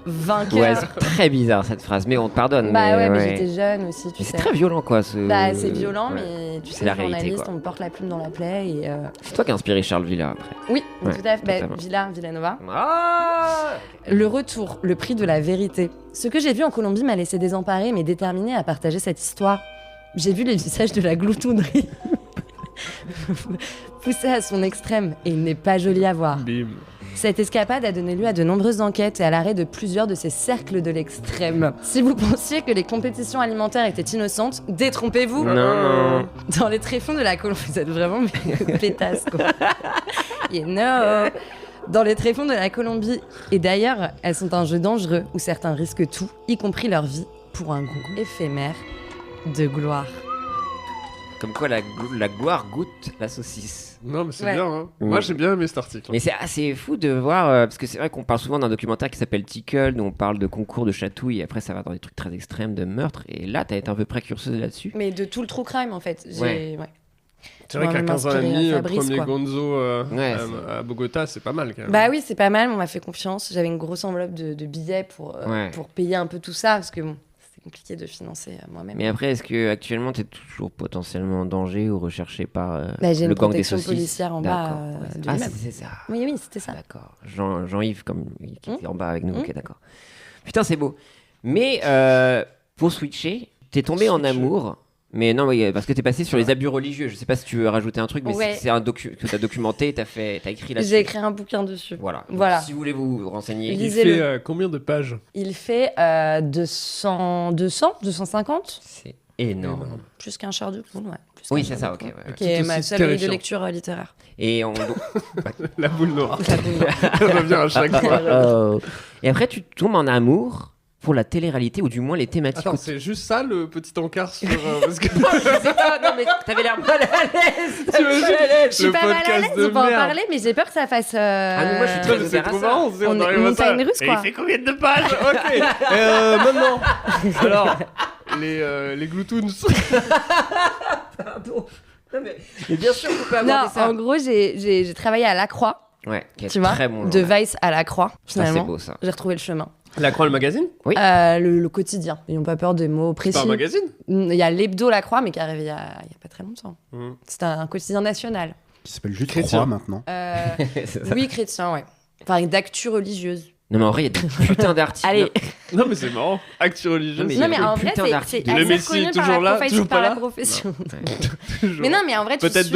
vainqueur. Ouais, c'est très bizarre cette phrase, mais on te pardonne. Bah ouais, mais ouais. j'étais jeune aussi, tu Mais sais. c'est très violent quoi. Bah c'est violent, Ouais. mais tu C'est sais, la réalité, journaliste, quoi. on me porte la plume dans la plaie et... C'est toi qui as inspiré Charles Villa après. Oui, Ouais, tout à fait. Bah, totalement. Villanova. Ah Le retour, le prix de la vérité. Ce que j'ai vu en Colombie m'a laissé désemparée, mais déterminée à partager cette histoire. J'ai vu les visages de la gloutonnerie poussé à son extrême, et il n'est pas joli à voir. Bim. Cette escapade a donné lieu à de nombreuses enquêtes et à l'arrêt de plusieurs de ces cercles de l'extrême. Si vous pensiez que les compétitions alimentaires étaient innocentes, détrompez-vous. Non. Dans les tréfonds de la Colombie, vous êtes vraiment pétasse, quoi. You know. Dans les tréfonds de la Colombie, et d'ailleurs, elles sont un jeu dangereux où certains risquent tout, y compris leur vie, pour un goût éphémère de gloire. Comme quoi la gloire goûte la saucisse. Non, mais c'est Ouais. bien, hein. Ouais. Moi, j'ai bien aimé cet article. Mais c'est assez fou de voir, parce que c'est vrai qu'on parle souvent d'un documentaire qui s'appelle Tickle, où on parle de concours de chatouille, et après ça va dans des trucs très extrêmes de meurtre, et là t'as été un peu précurseuse là-dessus. Mais de tout le true crime, en fait. Ouais. C'est vrai On va qu'à 15 ans et m'inspirer demi, à Fabrice, premier quoi. Gonzo Ouais, à Bogota, c'est pas mal quand même. Bah oui, c'est pas mal, on m'a fait confiance. J'avais une grosse enveloppe de billets pour Ouais. payer un peu tout ça, parce que bon, c'était compliqué de financer moi-même. Mais après, est-ce que actuellement t'es toujours potentiellement en danger ou recherché par J'ai le une gang des protection saucisses policière en bas D'accord, ouais. de Ah, l'immeuble. c'est ça. Oui, c'était ça. D'accord. Jean-Yves, comme qui était en bas avec nous. Mmh. Ok, d'accord. Putain, c'est beau. Mais pour switcher, t'es tombé en amour. Mais non, oui, parce que t'es passé sur les abus religieux. Je sais pas si tu veux rajouter un truc, mais Ouais. c'est un que t'as documenté, t'as écrit là-dessus. J'ai écrit un bouquin dessus. Voilà. Donc, Voilà. si vous voulez vous renseigner. Il Lisez-le. fait combien de pages? Il fait 250, C'est énorme. plus qu'un char du Poule, ouais. Plus Oui, qu'un c'est char ça, du ok. Poule, Ouais, ouais. qui est Tout ma aussi seule grille de terrifiant. lecture littéraire. Et La boule noire. La boule. Elle revient à chaque fois. Oh. Et après, tu tombes en amour pour la télé-réalité, ou du moins les thématiques. Attends, c'est juste ça le petit encart sur. Parce que Je sais pas, non, mais t'avais l'air mal à l'aise. T'imagines Je suis le pas mal à podcast l'aise, de on peut en merde. parler, mais j'ai peur que ça fasse. Ah, mais moi, je suis Non, très mais ouvert c'est à trop ça. marrant, on On est arrive à ça. montagne russe, Et quoi. il fait combien de pages? Ok. Maintenant. Alors, les Gloutoons. Pardon. Non, mais bien sûr qu'on peut aborder Non, ça. en gros, j'ai travaillé à La Croix, Ouais, qui est tu vois, très bon. de journal. Vice à La Croix, Ça, c'est finalement. beau, ça. J'ai retrouvé le chemin. La Croix, le magazine? Le quotidien. Ils n'ont pas peur de mots C'est précis. pas un magazine? Il y a l'hebdo La Croix, mais qui est arrivé il y a pas très longtemps. Mhm. C'est un quotidien national. Qui s'appelle juste Chrétien. Croix maintenant. C'est ça. Oui, chrétien, ouais. Enfin, d'actu religieuse. Non, mais en vrai, il y a des putains d'articles. Allez. Non, mais c'est marrant. Actu religieuse. Non, mais Non, mais des en vrai, putains c'est d'articles. assez Le Messie reconnu est par toujours la là, profession. toujours pas par la là profession. Toujours. Mais non, mais en vrai, tu Peut-être suis,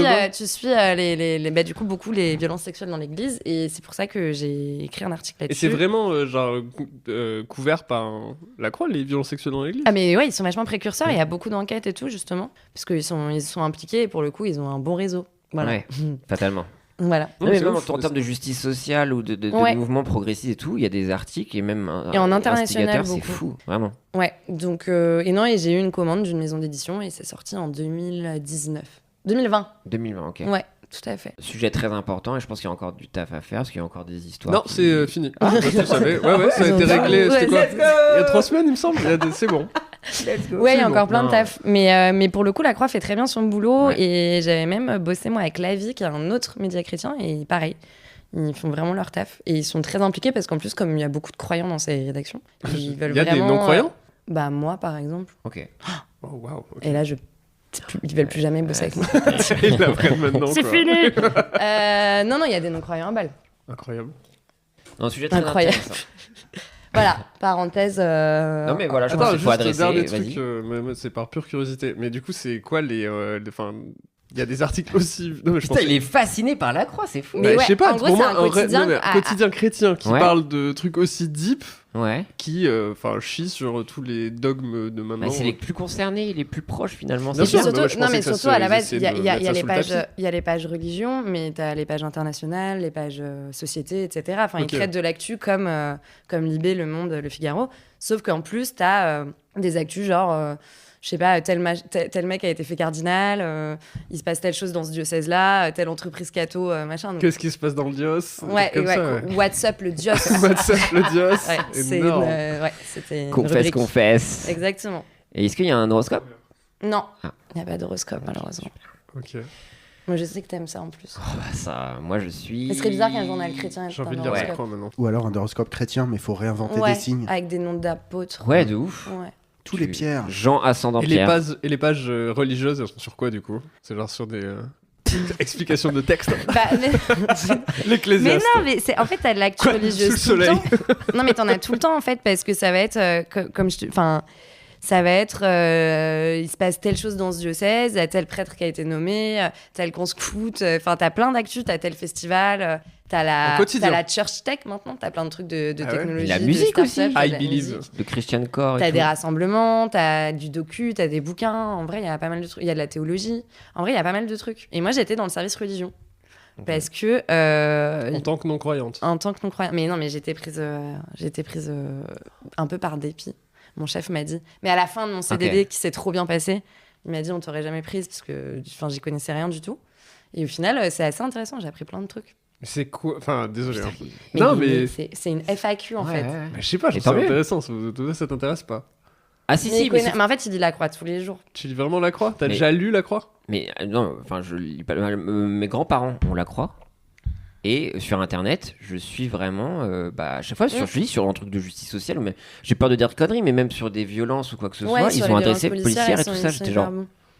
demain. bah, du coup beaucoup les violences sexuelles dans l'église et c'est pour ça que j'ai écrit un article Et là-dessus. c'est vraiment couvert par la Croix, les violences sexuelles dans l'église? Ah mais ouais, ils sont vachement précurseurs, il y a beaucoup d'enquêtes et tout justement, parce qu'ils sont impliqués et pour le coup, ils ont un bon réseau. Voilà. Ouais, fatalement. Voilà. Non, mais c'est même ouf. en termes de justice sociale ou de Ouais. mouvements progressistes et tout, il y a des articles et même Et en international, instigateurs, c'est beaucoup. fou, vraiment. Ouais, donc et non, et j'ai eu une commande d'une maison d'édition et c'est sorti en 2019. 2020. 2020, ok. Ouais, tout à fait. Sujet très important et je pense qu'il y a encore du taf à faire parce qu'il y a encore des histoires. Non, qui- c'est fini. Je sais pas si tu savais. Ouais, ça a été réglé. C'était quoi? Il y a 3 semaines, il me semble. C'est bon. Ouais, il y a bon. encore plein de Non. taf. Mais pour le coup, La Croix fait très bien son boulot. Ouais. Et j'avais même bossé, moi, avec La Vie, qui est un autre média chrétien. Et pareil, ils font vraiment leur taf. Et ils sont très impliqués parce qu'en plus, comme il y a beaucoup de croyants dans ces rédactions, ils veulent Il y a des vraiment, non-croyants? Bah, moi, par exemple. Ok. Oh, waouh. ok. Et là, ils veulent plus jamais bosser avec moi. Ils l'apprennent maintenant. C'est quoi. fini Non, il y a des non-croyants à balle. Incroyable. Non, sujet très Incroyable. intéressant. Voilà, parenthèse. Non, mais voilà, je pense Attends, qu'il faut juste adresser. dernier Vas-y. truc, moi, c'est par pure curiosité. Mais du coup, c'est quoi enfin, il y a des articles aussi. Non, mais je Putain, pensais- il est fasciné par la croix, c'est fou. Mais Bah, ouais, je sais pas, en gros, pour c'est moi, un vrai- quotidien non, mais à- quotidien chrétien qui Ouais. parle de trucs aussi deep Ouais. qui chie sur tous les dogmes de maintenant. Bah, c'est les plus concernés, les plus proches finalement. Bien c'est sûr, bien. mais moi, je non, pensais mais que ça surtout à la base, essaie il y a, de il y a- mettre il y a ça les sous le pages, tapis. il y a les pages religion, mais tu as les pages internationales, les pages société, etc. Enfin, Ok. ils traitent de l'actu comme Libé, Le Monde, Le Figaro. Sauf qu'en plus, tu as des actus genre, je sais pas, tel mec a été fait cardinal, il se passe telle chose dans ce diocèse-là, telle entreprise catho, machin. Donc, Qu'est-ce qui se passe dans le dios? ouais, Comme ouais, ça, ouais. What's up le dios WhatsApp, le dios. Ouais, c'est énorme. ouais, c'était une Confesse, rubrique. confesse. Exactement. Et est-ce qu'il y a un horoscope? Non, Ah. il n'y a pas d'horoscope, malheureusement. Ok. Moi, je sais que t'aimes ça en plus. Oh, bah ça, moi je suis. Ce serait bizarre qu'un journal chrétien ait J'ai un envie de lire Ouais. ça horoscope. quoi maintenant. Ou alors un horoscope chrétien, mais il faut réinventer Ouais, des signes. avec des noms d'apôtres. Ouais, de ouf. Ouais. Tous les pierres. Jean ascendant Et les Pierre. pages religieuses, elles sont sur quoi du coup? C'est genre sur des explications de texte. Bah, mais... mais L'Ecclésiaste. non, mais c'est en fait t'as de l'actu Quoi, religieuse sous le tout le soleil temps. Non, mais t'en as tout le temps en fait parce que ça va être comme je te, enfin. Ça va être, il se passe telle chose dans ce diocèse, il y a tel prêtre qui a été nommé, tel qu'on scout. Enfin, t'as plein d'actu, t'as tel festival, t'as Au la quotidien. church tech maintenant, t'as plein de trucs de Ah ouais. technologie. La de musique start-up, aussi. t'as I de la believe. musique. De Christian Core. et T'as tout. des rassemblements, t'as du docu, t'as des bouquins. En vrai, il y a pas mal de trucs. Il y a de la théologie. En vrai, il y a pas mal de trucs. Et moi, j'étais dans le service religion. Parce que. En tant que non-croyante. En tant que non-croyante. Mais non, mais j'étais prise un peu par dépit. Mon chef m'a dit. Mais à la fin de mon CDD, qui s'est trop bien passé, il m'a dit on t'aurait jamais prise parce que j'y connaissais rien du tout. Et au final, c'est assez intéressant. J'ai appris plein de trucs. Mais c'est quoi? Enfin, désolé. hein. Mais, mais- c'est une FAQ en fait. Mais je sais pas, je Et trouve tant ça mieux. intéressant. Ça t'intéresse pas? Ah si, Mais, si, il mais, connaît- mais en fait, il lit la croix tous les jours. Tu lis vraiment la croix? T'as Mais- déjà lu la croix? mais non, enfin, je lis pas. Mes grands-parents, on la croix. Et sur Internet, je suis vraiment, à chaque fois, je dis sur un truc de justice sociale, mais j'ai peur de dire de conneries, mais même sur des violences ou quoi que ce soit, ils sont adressés policières et tout ça. J'étais genre,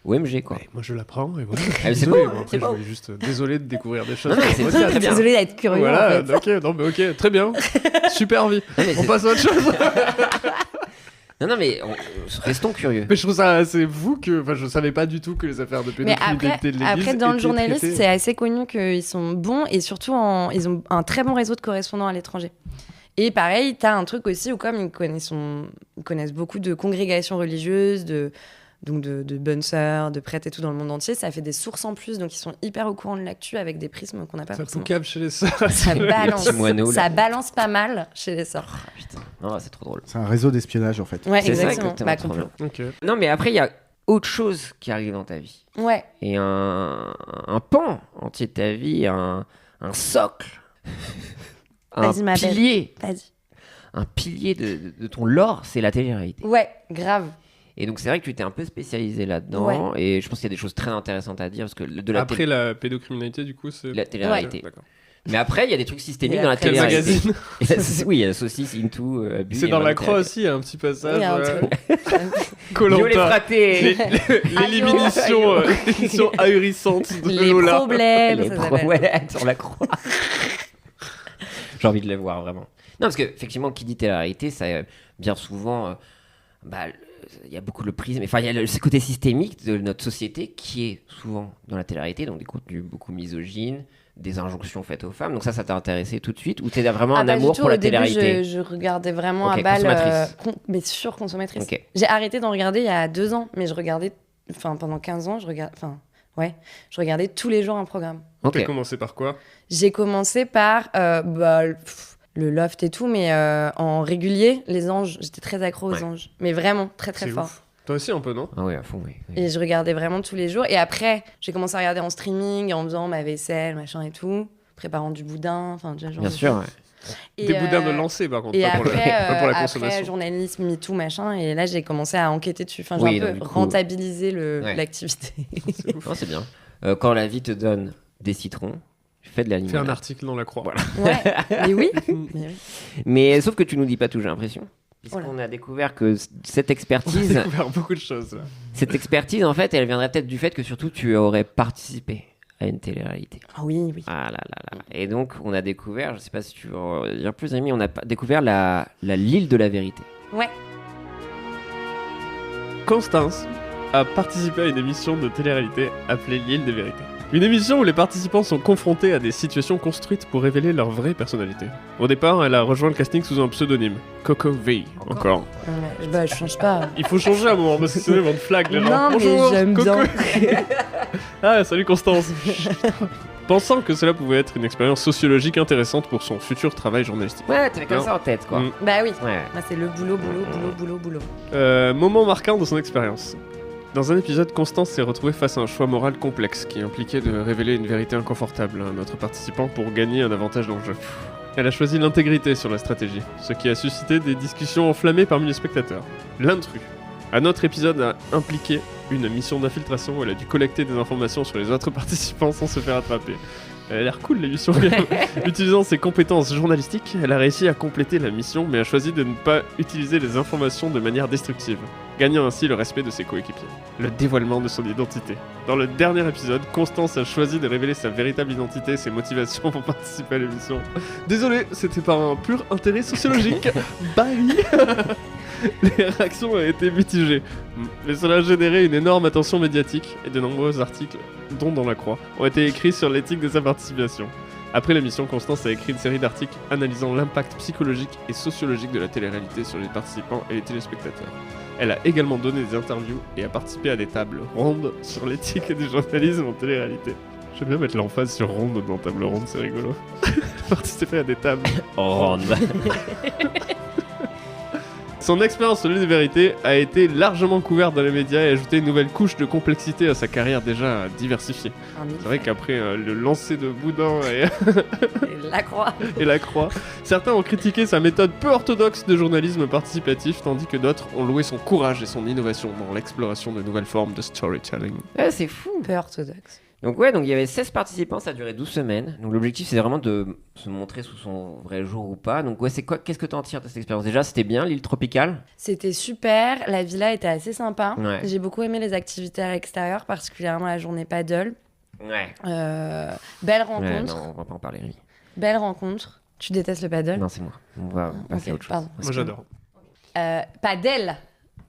OMG quoi. Ouais, moi je l'apprends et voilà. C'est Désolé, beau, moi, après, c'est beau. je vais juste désolé de découvrir des choses. Non, mais c'est sur le très, podcast. très bien. Désolée d'être curieux. Voilà, en fait. ok, très bien. Super vie. Non, mais On c'est- passe à autre chose. non, mais restons curieux. Mais je trouve ça assez fou que. Enfin, je savais pas du tout que les affaires de Mais pédocriminalité de l'église. après, dans le étaient journalisme, traitées. c'est assez connu qu'ils sont bons et surtout, ils ont un très bon réseau de correspondants à l'étranger. Et pareil, t'as un truc aussi où comme ils connaissent beaucoup de congrégations religieuses, de bonnes sœurs, de prêtres et tout dans le monde entier, ça fait des sources en plus, donc ils sont hyper au courant de l'actu avec des prismes qu'on n'a pas Ça forcément. poucave chez les sœurs. Ça balance, petits moineaux, là. ça balance pas mal chez les sœurs. Ah, putain, non, c'est trop drôle. C'est un réseau d'espionnage en fait. Ouais, C'est ça, exactement. exactement, Bah, trop complètement. Ok. Non, mais après, il y a autre chose qui arrive dans ta vie. Ouais. Et un pan entier de ta vie, un socle, un Vas-y, ma belle. pilier. Vas-y. Un pilier de ton lore, c'est la télé-réalité. Ouais, grave. Et donc c'est vrai que tu t'es un peu spécialisé là-dedans, et je pense qu'il y a des choses très intéressantes à dire, parce que de la, Après la pédocriminalité, du coup, c'est. la télé-réalité. D'accord. Mais après, il y a des trucs systémiques Et dans la après, Quel télé-réalité. magazine Oui, il y a Saucisse, Into, Abus. C'est et dans la Mamma croix Télé. aussi, il y a un petit passage. Il y a un truc. Yo les Koh-Lanta. fratés. L'émission ahurissante de Les Lola. problèmes, Les ça s'appelle. ouais, sur la croix. J'ai envie de les voir vraiment. Non, parce qu'effectivement, qui dit télé-réalité, ça bien souvent, il y a beaucoup le prisme, enfin, il y a ce côté systémique de notre société qui est souvent dans la télé-réalité, donc des contenus beaucoup misogynes, des injonctions faites aux femmes. Donc ça t'a intéressé tout de suite, ou t'es vraiment un Pas amour du tout. pour la Au début, télé-réalité? je regardais vraiment Ok, à balle. consommatrice. Mais consommatrice. Ok. J'ai arrêté d'en regarder il y a 2 ans, mais je regardais. Enfin, pendant 15 ans, je regardais tous les jours un programme. Ok. T'as commencé par quoi? J'ai commencé par le loft et tout, mais en régulier, les anges. J'étais très accro aux Ouais. anges. Mais vraiment, très très C'est fort. ouf. Toi aussi un peu, non? Ah oui, à fond, oui. Et je regardais vraiment tous les jours. Et après, j'ai commencé à regarder en streaming, en faisant ma vaisselle, machin et tout, préparant du boudin, enfin, déjà, genre Bien de sûr, choses. ouais. Et, Des boudins de euh, lancer, par contre, Et pas pour, après, pas pour la après, consommation. journalisme, MeToo, machin. Et là, j'ai commencé à enquêter dessus. Enfin, j'ai Oui, un donc, peu du coup- rentabilisé Ouais. l'activité. Non, c'est bien. Quand la vie te donne des citrons, fais de la Fais un limonade. article dans la croix. Voilà. Ouais, mais oui. Mais oui. Mais sauf que tu nous dis pas tout, j'ai l'impression. Puisqu'on Voilà. a découvert que cette J'ai expertise, découvert beaucoup de choses, là. en fait, elle viendrait peut-être du fait que surtout tu aurais participé à une télé-réalité. Ah oui, oui. Ah là là là. Et donc, on a découvert, je sais pas si tu veux en dire plus, Rémi, on a découvert l'île de la vérité. Ouais. Constance a participé à une émission de télé-réalité appelée L'île des vérités. Une émission où les participants sont confrontés à des situations construites pour révéler leur vraie personnalité. Au départ, elle a rejoint le casting sous un pseudonyme, Coco V. Encore. Je change pas. Il faut changer à un moment parce que sinon ils vont te flag les gens. Non, Bonjour, mais j'aime Coco. bien. Ah, salut Constance. Pensant que cela pouvait être une expérience sociologique intéressante pour son futur travail journalistique. Ouais, t'avais comme Non. ça en tête, quoi. Mm. Bah oui. Ouais. Moi, c'est le boulot. Moment marquant de son expérience. Dans un épisode, Constance s'est retrouvée face à un choix moral complexe qui impliquait de révéler une vérité inconfortable à un autre participant pour gagner un avantage dans le jeu. Elle a choisi l'intégrité sur la stratégie, ce qui a suscité des discussions enflammées parmi les spectateurs. L'intrus. Un autre épisode a impliqué une mission d'infiltration où elle a dû collecter des informations sur les autres participants sans se faire attraper. Elle a l'air cool l'émission quand même. Utilisant ses compétences journalistiques, elle a réussi à compléter la mission mais a choisi de ne pas utiliser les informations de manière destructive, gagnant ainsi le respect de ses coéquipiers. Le dévoilement de son identité. Dans le dernier épisode, Constance a choisi de révéler sa véritable identité et ses motivations pour participer à l'émission. Désolé, c'était par un pur intérêt sociologique. Bye. Les réactions ont été mitigées, mais cela a généré une énorme attention médiatique et de nombreux articles, dont dans la Croix, ont été écrits sur l'éthique de sa participation. Après l'émission, Constance a écrit une série d'articles analysant l'impact psychologique et sociologique de la télé-réalité sur les participants et les téléspectateurs. Elle a également donné des interviews et a participé à des tables rondes sur l'éthique du journalisme en télé-réalité. J'aime bien mettre l'emphase sur ronde dans table ronde, c'est rigolo. Participer à des tables. Ronde. Son expérience sur l'île des vérités a été largement couverte dans les médias et a ajouté une nouvelle couche de complexité à sa carrière déjà diversifiée. C'est vrai qu'après le lancer de boudin La croix. et la croix, certains ont critiqué sa méthode peu orthodoxe de journalisme participatif, tandis que d'autres ont loué son courage et son innovation dans l'exploration de nouvelles formes de storytelling. Ouais, c'est fou. Peu orthodoxe. Donc il y avait 16 participants, ça a duré 12 semaines. Donc l'objectif c'est vraiment de se montrer sous son vrai jour ou pas. Donc qu'est-ce que tu en tires de cette expérience? Déjà, c'était bien l'île tropicale. C'était super, la villa était assez sympa. Ouais. J'ai beaucoup aimé les activités à l'extérieur, particulièrement la journée paddle. Ouais. Belle Ouais, rencontre. non, on va pas en parler, oui. Belle rencontre. Tu détestes le paddle? Non, c'est moi. On va passer à Ok, autre chose. pardon. Moi j'adore. Paddle.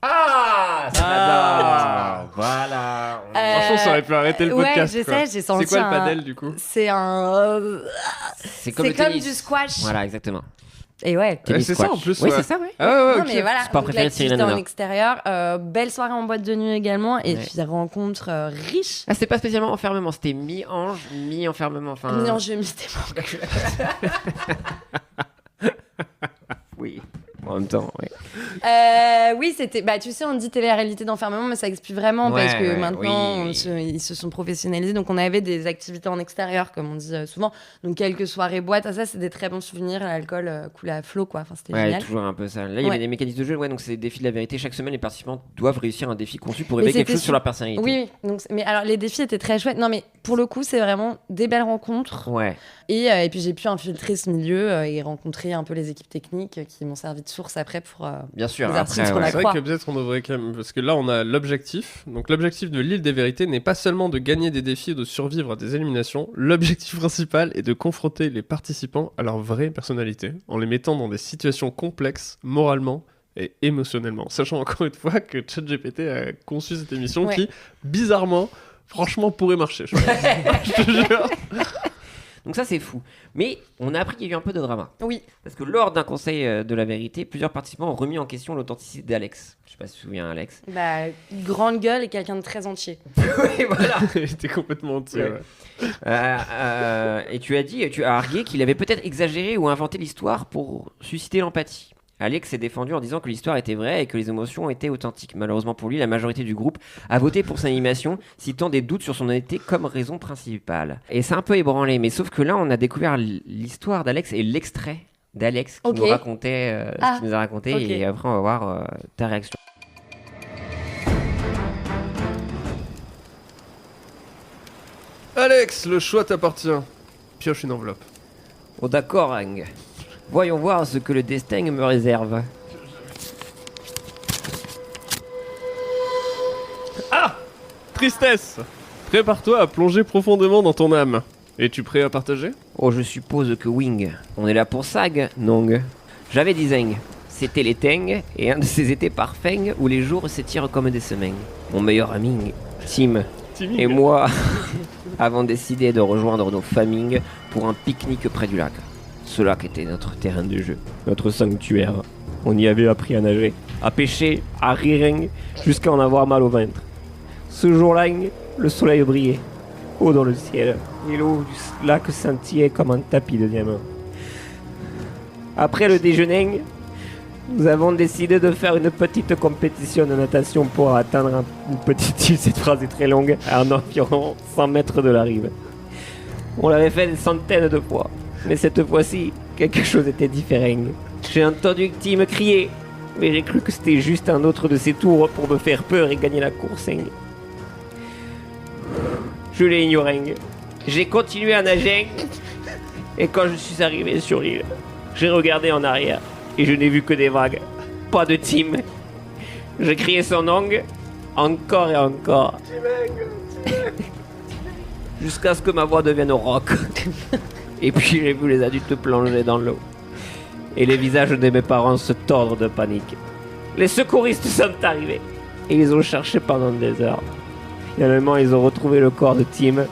Ah, ça Ah. Voilà. Franchement, ça aurait pu arrêter le podcast. Ouais, je quoi. sais, j'ai senti C'est quoi le paddle du coup? C'est un... C'est C'est comme tennis. du squash. Voilà, exactement. Et ouais. Tennis c'est ça, squash. en plus, Oui, ouais. c'est ça, ouais. Ah ouais, Non ok. mais voilà, Sport donc préféré de Cyril l'activité en Hanouna. extérieur, belle soirée en boîte de nuit également, et Ouais. puis rencontre riche. Ah, c'était pas spécialement enfermement, c'était mi-ange, mi-enfermement. Enfin... Mi-enjeu, mi-démon. Oui. En même temps, oui. Oui, c'était. Bah, tu sais, on dit télé-réalité d'enfermement, mais ça explique vraiment Ouais, parce que ouais, maintenant, oui. ils se sont professionnalisés. Donc, on avait des activités en extérieur, comme on dit souvent. Donc, quelques soirées boîtes. Ça, c'est des très bons souvenirs. L'alcool coulait à flot, quoi. Enfin, c'était Ouais, génial. toujours un peu ça. Là, il y avait Ouais. des mécanismes de jeu, ouais, donc c'est des défis de la vérité. Chaque semaine, les participants doivent réussir un défi conçu pour Mais révéler quelque c'était chose sur leur personnalité. Oui, oui. Donc, mais alors, les défis étaient très chouettes. Non, mais pour le coup, c'est vraiment des belles rencontres. Ouais. Et puis, j'ai pu infiltrer ce milieu et rencontrer un peu les équipes techniques qui m'ont servi de source après pour. Bien sûr. Les Après, artistes qu'on ouais. a C'est vrai croix. que peut-être on devrait quand même. Parce que là, on a l'objectif. Donc, l'objectif de l'île des vérités n'est pas seulement de gagner des défis et de survivre à des éliminations. L'objectif principal est de confronter les participants à leur vraie personnalité en les mettant dans des situations complexes, moralement et émotionnellement. Sachant encore une fois que ChatGPT a conçu cette émission Ouais. qui, bizarrement, franchement, pourrait marcher. Je pense. Je te jure. Donc ça, c'est fou. Mais on a appris qu'il y a eu un peu de drama. Oui. Parce que lors d'un conseil de la vérité, plusieurs participants ont remis en question l'authenticité d'Alex. Je sais pas si tu te souviens, Alex. Bah, grande gueule et quelqu'un de très entier. Oui, voilà. T'es complètement entier. Ouais. Et tu as argué qu'il avait peut-être exagéré ou inventé l'histoire pour susciter l'empathie. Alex s'est défendu en disant que l'histoire était vraie et que les émotions étaient authentiques. Malheureusement pour lui, la majorité du groupe a voté pour son animation, citant des doutes sur son honnêteté comme raison principale. Et c'est un peu ébranlé, mais sauf que là, on a découvert l'histoire d'Alex et l'extrait d'Alex qui Ok. nous racontait ce Ah, qu'il nous a raconté. ok. Et après, on va voir ta réaction. Alex, le choix t'appartient. Pioche une enveloppe. Oh d'accord, Ang. Voyons voir ce que le destin me réserve. Tristesse. Prépare-toi à plonger profondément dans ton âme. Es-tu prêt à partager? Oh, je suppose que Wing. On est là pour Sag, Nong. J'avais 10 ans. C'était les Teng et un de ces étés parfaits où les jours s'étirent comme des semaines. Mon meilleur ami, Tim, Timide. et moi avons décidé de rejoindre nos familles pour un pique-nique près du lac. Ce lac était notre terrain de jeu, notre sanctuaire. On y avait appris à nager, à pêcher, à rire, jusqu'à en avoir mal au ventre. Ce jour-là, le soleil brillait, haut dans le ciel, et l'eau du lac scintillait comme un tapis de diamants. Après le déjeuner, nous avons décidé de faire une petite compétition de natation pour atteindre une petite île, cette phrase est très longue, à environ 100 mètres de la rive. On l'avait fait des centaines de fois, mais cette fois-ci, quelque chose était différent. J'ai entendu Tim crier, mais j'ai cru que c'était juste un autre de ses tours pour me faire peur et gagner la course. Je l'ai ignoré. J'ai continué à nager, et quand je suis arrivé sur l'île, j'ai regardé en arrière, et je n'ai vu que des vagues. Pas de Tim. J'ai crié son nom, encore et encore. Jusqu'à ce que ma voix devienne rauque. Et puis j'ai vu les adultes plonger dans l'eau. Et les visages de mes parents se tordre de panique. Les secouristes sont arrivés. Et ils ont cherché pendant des heures. Finalement, ils ont retrouvé le corps de Tim.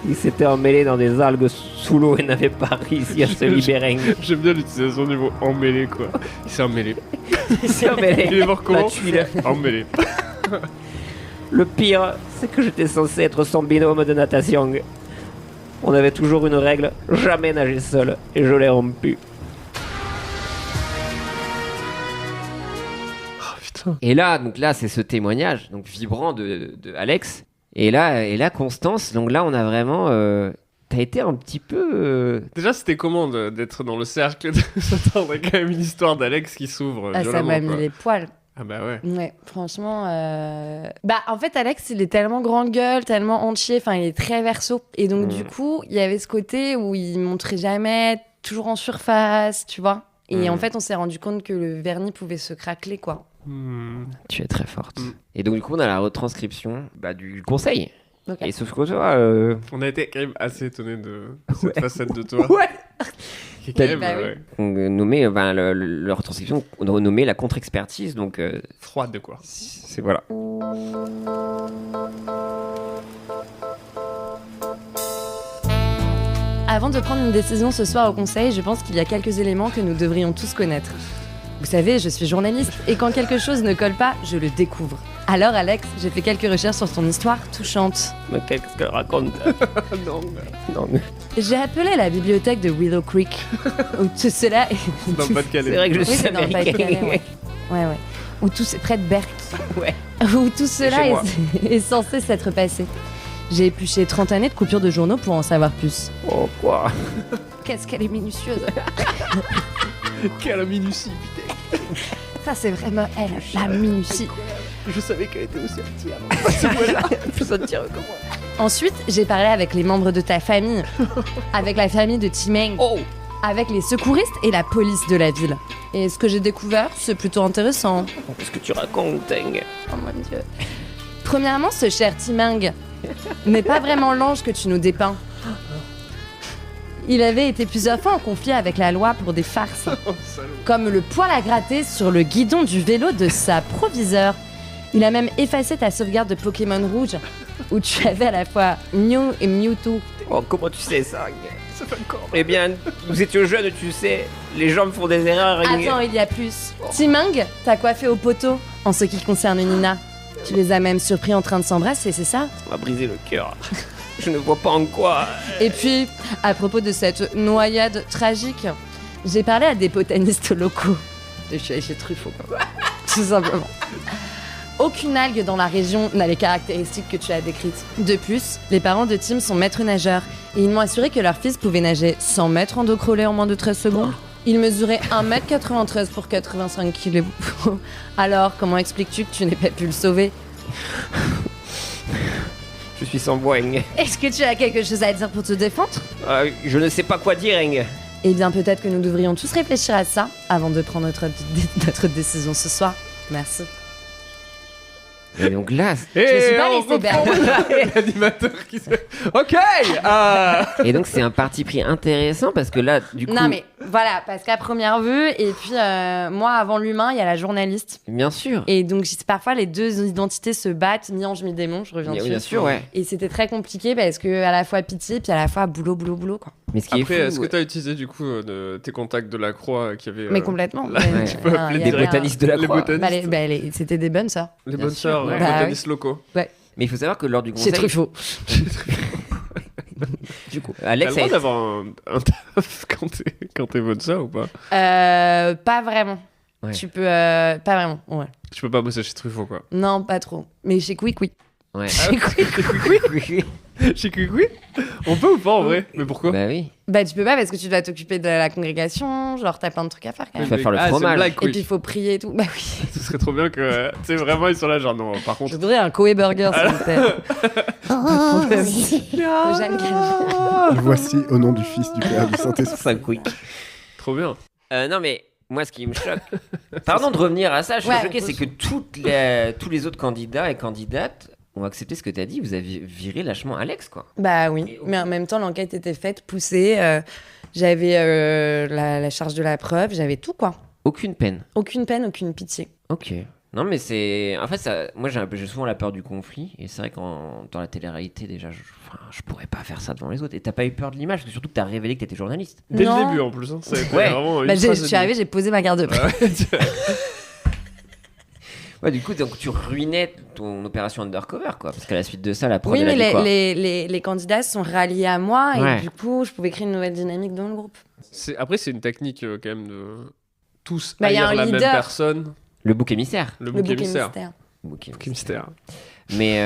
Il s'était emmêlé dans des algues sous l'eau et n'avait pas réussi à se libérer. J'aime bien l'utilisation du mot emmêlé, quoi. Il s'est emmêlé. Il s'est emmêlé. Il est mort comment? La tuile. Emmêlé. Le pire, c'est que j'étais censé être son binôme de natation. On avait toujours une règle, jamais nager seul, et je l'ai rompue. Oh putain. Et là, c'est ce témoignage, donc vibrant de Alex. Et là, Constance, donc là, on a vraiment. T'as été un petit peu. Déjà, c'était comment d'être dans le cercle de s'attendre à quand même une histoire d'Alex qui s'ouvre Ah, ça violemment, m'a mis quoi. les poils. Ah bah ouais. Ouais, franchement. Bah, en fait, Alex, il est tellement grande gueule, tellement entier, enfin, il est très verso. Et donc, du coup, il y avait ce côté où il montrait jamais, toujours en surface, tu vois. Et en fait, on s'est rendu compte que le vernis pouvait se craqueler, quoi. Tu es très forte. Et donc, du coup, on a la retranscription du conseil. Ok. Et sauf que toi, On a été quand même assez étonnés de cette facette de toi. ouais. Qui est quand même, Bah oui. On nommait, la retranscription, on a renommé la contre-expertise. Donc, froide, quoi. c'est voilà. Avant de prendre une décision ce soir au conseil, je pense qu'il y a quelques éléments que nous devrions tous connaître. Vous savez, je suis journaliste et quand quelque chose ne colle pas, je le découvre. Alors Alex, j'ai fait quelques recherches sur ton histoire touchante. Mais qu'est-ce qu'elle raconte? Non, Non, J'ai appelé la bibliothèque de Willow Creek, où tout cela est... c'est dans le Pas-de-Calais. c'est vrai que je Oui, suis c'est dans le Pas-de-Calais, américain. ouais. Ouais. Où tout près de Berck. Ouais. Où tout cela chez moi. est censé s'être passé. J'ai épluché 30 années de coupures de journaux pour en savoir plus. Oh, quoi? Qu'est-ce qu'elle est minutieuse. Quelle minutie, putain. Ça, c'est vraiment elle, la minutie. Je savais qu'elle était aussi active. Ça te tire comment? Ensuite, j'ai parlé avec les membres de ta famille, avec la famille de Timeng, Oh! avec les secouristes et la police de la ville. Et ce que j'ai découvert, c'est plutôt intéressant. Qu'est-ce que tu racontes, Teng? Oh mon dieu. Premièrement, ce cher Timeng n'est pas vraiment l'ange que tu nous dépeins. Il avait été plusieurs fois en conflit avec la loi pour des farces, Oh, salaud. comme le poil à gratter sur le guidon du vélo de sa proviseure. Il a même effacé ta sauvegarde de Pokémon Rouge, où tu avais à la fois Mew et Mewtwo. Oh, comment tu sais ça? Ça fait encore. Eh bien, nous étions jeunes, tu sais, les gens font des erreurs. Attends, il y a plus. Timeng t'a coiffé au poteau, en ce qui concerne Nina. Tu les as même surpris en train de s'embrasser, c'est ça? On m'a brisé le cœur. Je ne vois pas en quoi. Et puis, à propos de cette noyade tragique, j'ai parlé à des botanistes locaux. Je suis allée chez Truffaut, quoi. Tout simplement. Aucune algue dans la région n'a les caractéristiques que tu as décrites. De plus, les parents de Tim sont maîtres nageurs et ils m'ont assuré que leur fils pouvait nager 100 mètres en dos crawlé en moins de 13 secondes. Il mesurait 1m93 pour 85 kg. Alors, comment expliques-tu que tu n'aies pas pu le sauver? Je suis sans voix, Eng. Est-ce que tu as quelque chose à dire pour te défendre? Je ne sais pas quoi dire, Eng. Eh bien, peut-être que nous devrions tous réfléchir à ça avant de prendre notre décision ce soir. Merci. Et donc là, Je me suis pas laissé berner. L'animateur qui s'est... Ok. et donc c'est un parti pris intéressant parce que là, du coup, Non, mais voilà, parce qu'à première vue, et puis moi, avant l'humain, il y a la journaliste. bien sûr, Et donc, parfois, les deux identités se battent, mi-ange, mi-démon, je reviens dessus. bien sûr, ouais. Et c'était très compliqué parce que à la fois pitié, puis à la fois boulot, boulot, boulot, quoi. Mais ce qui Après, est est-ce fou, que t'as utilisé du coup tes contacts de la Croix qui avaient... Mais complètement. là, Mais, tu peux appeler il y des avait botanistes de la les Croix. botanistes. c'était des bonnes sœurs. Les Bien bonnes sûr, sœurs, ouais. Bah botanistes locaux. Mais il faut savoir que lors du C'est conseil, Truffaut. du coup, T'as Alex le a droit été... d'avoir un taf quand t'es bonne sœur ou pas? Pas vraiment. Ouais. Tu peux... pas vraiment, ouais. Tu peux pas bosser chez Truffaut, quoi. Non, pas trop. Mais chez Quick, oui. Ouais. Chez Cuicui? On peut ou pas en vrai? Mais pourquoi? Bah oui, Bah, tu peux pas parce que tu dois t'occuper de la congrégation, genre t'as plein de trucs à faire quand tu même. vas faire le Ah, c'est une fromage. blague, Et Quick. puis il faut prier et tout. Bah oui. Ce serait trop bien que... Tu sais, vraiment, ils sont là, genre, non, par Je contre... voudrais un Koei Burger, s'il vous plaît. Jeanne Calvi. Voici au nom du Fils, du Père, du Saint-Esprit. Ça quick. Trop bien. Non mais moi ce qui me choque, pardon de revenir à ça, je suis Ouais, choqué, on c'est peut- que tous les autres candidats et candidates ont accepté ce que tu as dit, vous avez viré lâchement Alex quoi. Bah oui. Mais en même temps, l'enquête était faite, poussée. J'avais la charge de la preuve, j'avais tout, quoi. Aucune peine. Aucune peine, aucune pitié. Ok. Non mais c'est... En fait, moi j'ai souvent la peur du conflit, et c'est vrai que dans la télé-réalité déjà, je pourrais pas faire ça devant les autres. Et t'as pas eu peur de l'image, parce que surtout que t'as révélé que t'étais journaliste. Dès Non. le début, en plus. Hein. Ça a été Ouais. vraiment une Bah, je phrase de suis arrivée, j'ai posé ma garde de preuve. Ouais, du coup, donc, tu ruinais ton opération undercover, quoi. Parce qu'à la suite de ça, la prod, Oui, elle a mais dit quoi les candidats se sont ralliés à moi et Ouais. du coup, je pouvais créer une nouvelle dynamique dans le groupe. Après, c'est une technique quand même de tous Bah, y a haïr un la même leader. personne. Le bouc émissaire. Le Le bouc bouc émissaire. émissaire. Bouc mystère. Mais